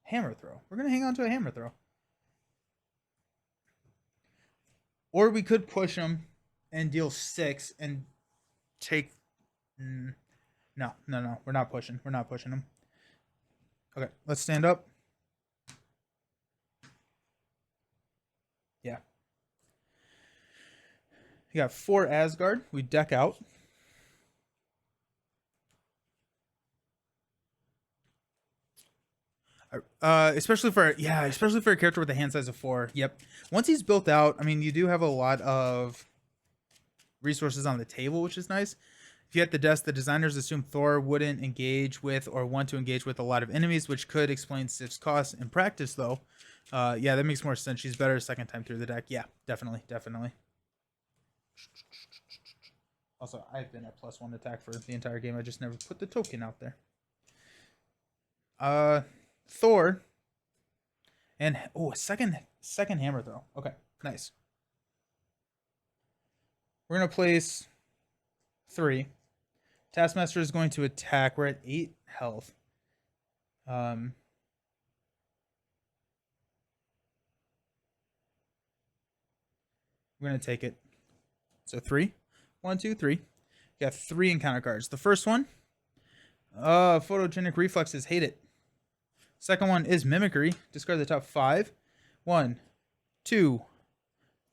hammer throw. Or we could push him and deal 6 and take... No. We're not pushing him. Okay, let's stand up. Yeah. You got 4 Asgard. We deck out. Especially for a character with a hand size of 4. Yep. Once he's built out, I mean, you do have a lot of resources on the table, which is nice. If you hit the desk, the designers assume Thor wouldn't engage with or want to engage with a lot of enemies, which could explain Sif's cost. In practice, though, yeah, that makes more sense. She's better second time through the deck. Yeah, definitely. Also, I've been at +1 attack for the entire game. I just never put the token out there. Thor. And, oh, a second hammer throw. Okay, nice. We're going to place 3. Taskmaster is going to attack. We're at 8 health. We're going to take it. So 3. 1, 2, 3. Got 3 encounter cards. The first one, photogenic reflexes. Hate it. Second one is mimicry. Discard the top 5. 1, 2,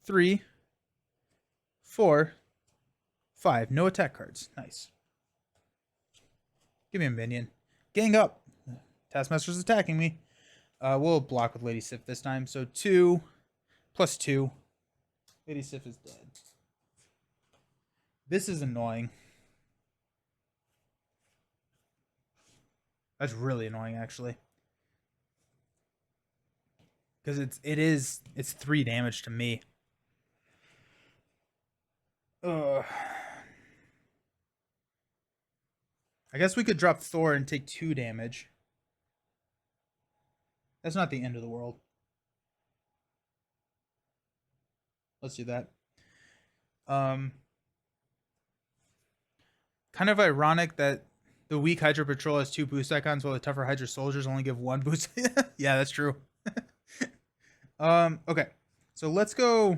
3, 4, 5. No attack cards. Nice. Give me a minion. Gang up. Taskmaster's attacking me. We'll block with Lady Sif this time. So 2 plus 2. Lady Sif is dead. This is annoying. That's really annoying, actually. Because it's 3 damage to me. I guess we could drop Thor and take 2 damage. That's not the end of the world. Let's do that. Kind of ironic that the weak Hydra Patrol has 2 boost icons, while the tougher Hydra Soldiers only give 1 boost. Yeah, that's true. Okay. So let's go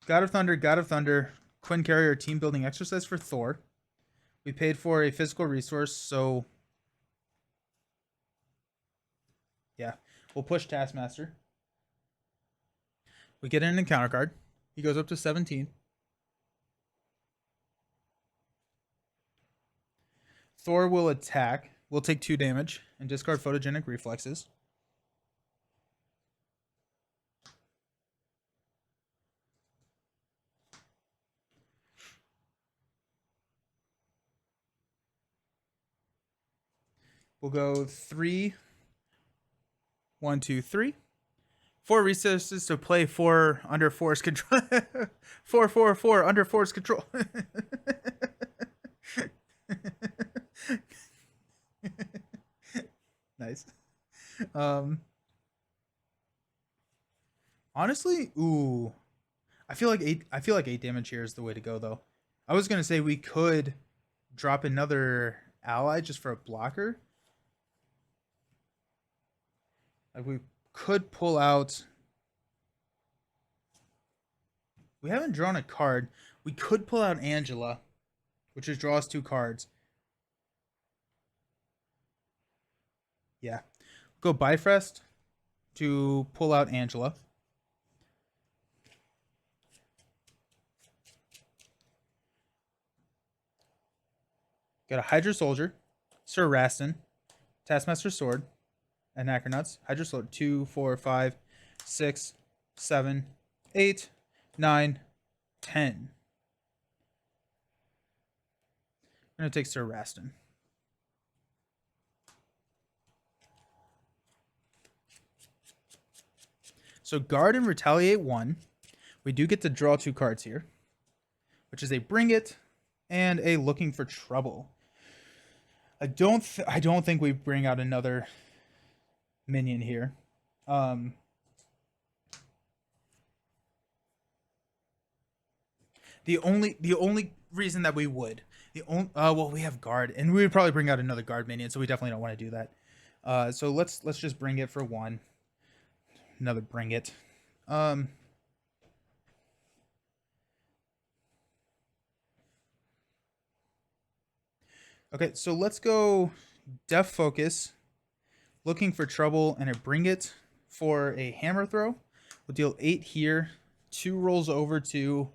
God of Thunder, Quinn Carrier team building exercise for Thor. We paid for a physical resource, so yeah, we'll push Taskmaster. We get an encounter card. He goes up to 17. Thor will attack. We'll take 2 damage and discard photogenic reflexes. We'll go 3, 1, 2, 3. 4 resources to play 4 under force control. 4, 4, 4 under force control. Nice. Honestly, ooh, I feel like 8 damage here is the way to go, though. I was gonna say we could drop another ally just for a blocker. Like, we could pull out. We haven't drawn a card. We could pull out Angela, which is draws 2 cards. Yeah. Go Bifrost to pull out Angela. Got a Hydra Soldier, Sir Rastin, Taskmaster Sword, Anachronauts, Hydra Soldier, 2, 4, 5, 6, 7, 8, 9, 10. I'm going to take Sir Rastin. So guard and retaliate 1. We do get to draw 2 cards here, which is a Bring It and a Looking for Trouble. I don't think we bring out another minion here. The only reason that we would, well, we have guard, and we would probably bring out another guard minion, so we definitely don't want to do that. So let's just bring it for 1. Another Bring It. Okay, so let's go Def Focus, Looking for Trouble, and a Bring It for a hammer throw. We'll deal 8 here. 2 rolls over to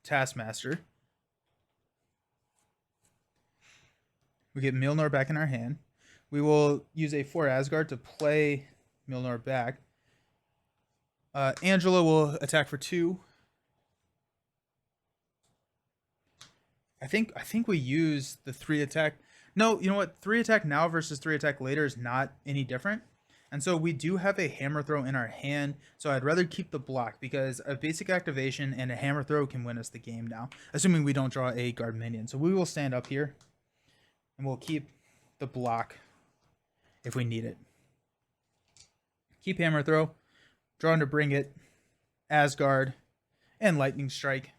Taskmaster. We get Mjolnir back in our hand. We will use a 4 Asgard to play Mjolnir back. Angela will attack for 2. I think we use the 3 attack. No, you know what? 3 attack now versus 3 attack later is not any different. And so we do have a hammer throw in our hand, so I'd rather keep the block because a basic activation and a hammer throw can win us the game now, assuming we don't draw a guard minion. So we will stand up here, and we'll keep the block if we need it. Keep hammer throw, draw to bring it, Asgard, and lightning strike.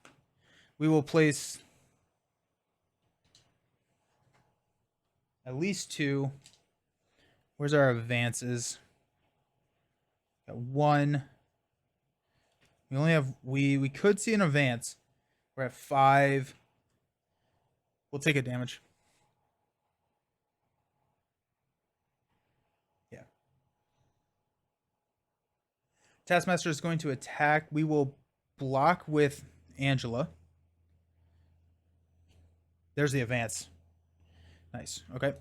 We will place at least 2. Where's our advances? Got 1. We only have we could see an advance. We're at 5. We'll take a damage. Yeah. Taskmaster is going to attack. We will block with Angela. There's the advance. Nice. Okay.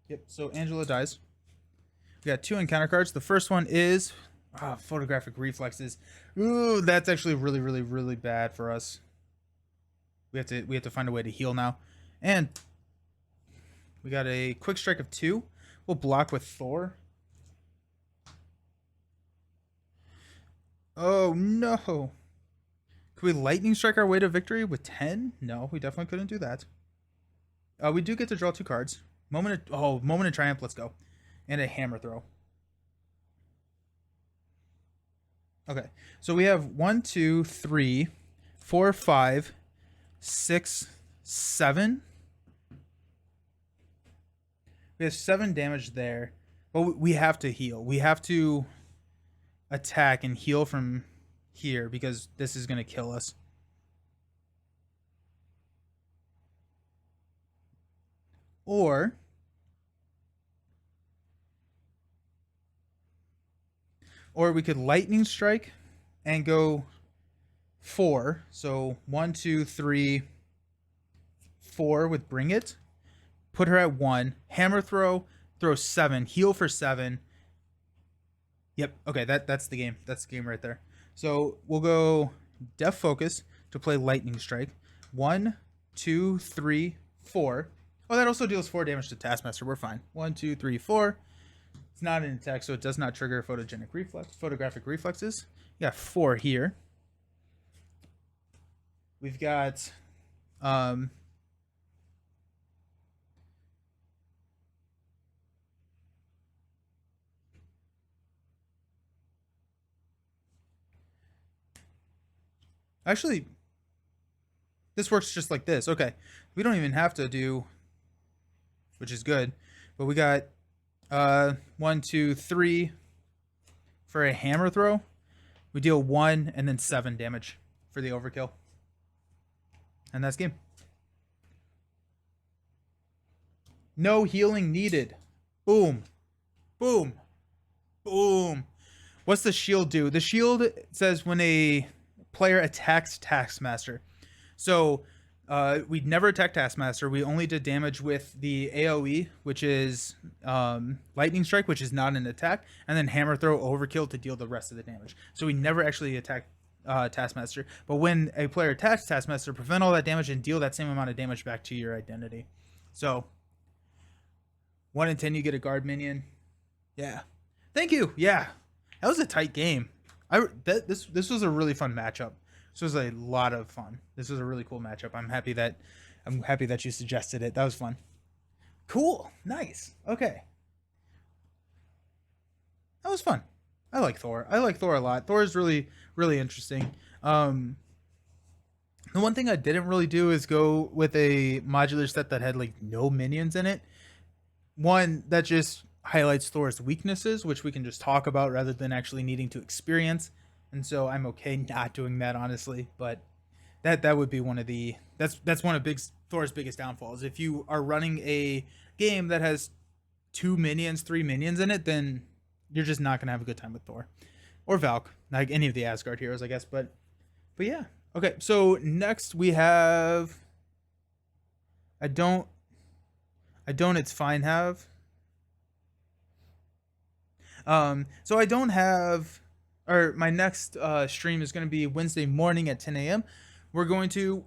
Yep, so Angela dies. We got 2 encounter cards. The first one is photographic reflexes. Ooh, that's actually really, really, really bad for us. We have to find a way to heal now. And we got a quick strike of 2. We'll block with Thor. Oh no. Could we lightning strike our way to victory with 10? No, we definitely couldn't do that. We do get to draw 2 cards. Moment of triumph, let's go. And a hammer throw. Okay, so we have 1, 2, 3, 4, 5, 6, 7. We have 7 damage there. But we have to heal. We have to attack and heal from here because this is going to kill us. Or we could lightning strike and go 4. So 1, 2, 3, 4 with bring it. Put her at 1. Hammer throw 7. Heal for 7. Yep. Okay, that's the game. That's the game right there. So we'll go Def Focus to play lightning strike. 1, 2, 3, 4. Oh, that also deals 4 damage to Taskmaster. We're fine. 1, 2, 3, 4. It's not an attack, so it does not trigger photographic reflexes. You got 4 here. We've got actually this works just like this. Okay. We don't even have to do, which is good. But we got 1, 2, 3 for a hammer throw. We deal 1 and then 7 damage for the overkill. And that's game. No healing needed. Boom. Boom. Boom. What's the shield do? The shield says when a player attacks Taskmaster. So we'd never attack Taskmaster. We only did damage with the AoE, which is Lightning Strike, which is not an attack, and then Hammer Throw Overkill to deal the rest of the damage. So we never actually attack Taskmaster. But when a player attacks Taskmaster, prevent all that damage and deal that same amount of damage back to your identity. So 1 in 10, you get a guard minion. Yeah. Thank you. Yeah. That was a tight game. This was a really fun matchup. This was a lot of fun. This was a really cool matchup. I'm happy that you suggested it. That was fun. Cool. Nice. Okay. That was fun. I like Thor. I like Thor a lot. Thor is really, really interesting. The one thing I didn't really do is go with a modular set that had like no minions in it. One that just highlights Thor's weaknesses, which we can just talk about rather than actually needing to experience. And so I'm okay not doing that, honestly. But that would be one of the that's one of Thor's biggest downfalls. If you are running a game that has 2 minions, 3 minions in it, then you're just not gonna have a good time with Thor or Valk, like any of the Asgard heroes, I guess. But yeah. Okay, so next we have I don't it's fine have. So I don't have, or my next stream is going to be Wednesday morning at 10 a.m. We're going to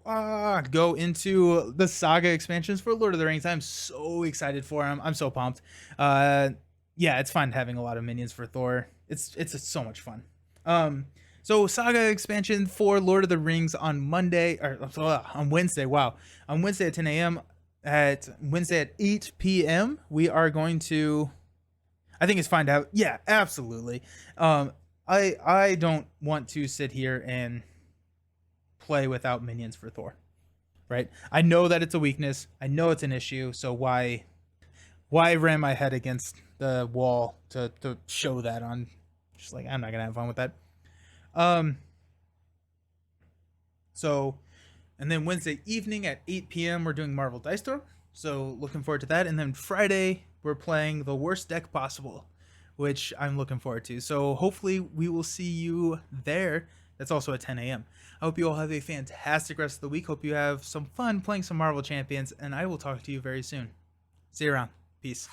go into the Saga expansions for Lord of the Rings. I'm so excited for them. I'm so pumped. Yeah, it's fun having a lot of minions for Thor. It's so much fun. Um, so Saga expansion for Lord of the Rings on Monday or on Wednesday. Wow, on Wednesday at 10 a.m. At Wednesday at 8 p.m. We are going to. I think it's fine to have. Yeah, absolutely. Um, I don't want to sit here and play without minions for Thor. Right? I know that it's a weakness. I know it's an issue. So why ram my head against the wall to show that on? Just like I'm not gonna have fun with that. Um. So, and then Wednesday evening at 8 p.m. we're doing Marvel Dice Throw. So looking forward to that. And then Friday we're playing the worst deck possible, which I'm looking forward to. So hopefully we will see you there. That's also at 10 a.m. I hope you all have a fantastic rest of the week. Hope you have some fun playing some Marvel Champions, and I will talk to you very soon. See you around. Peace.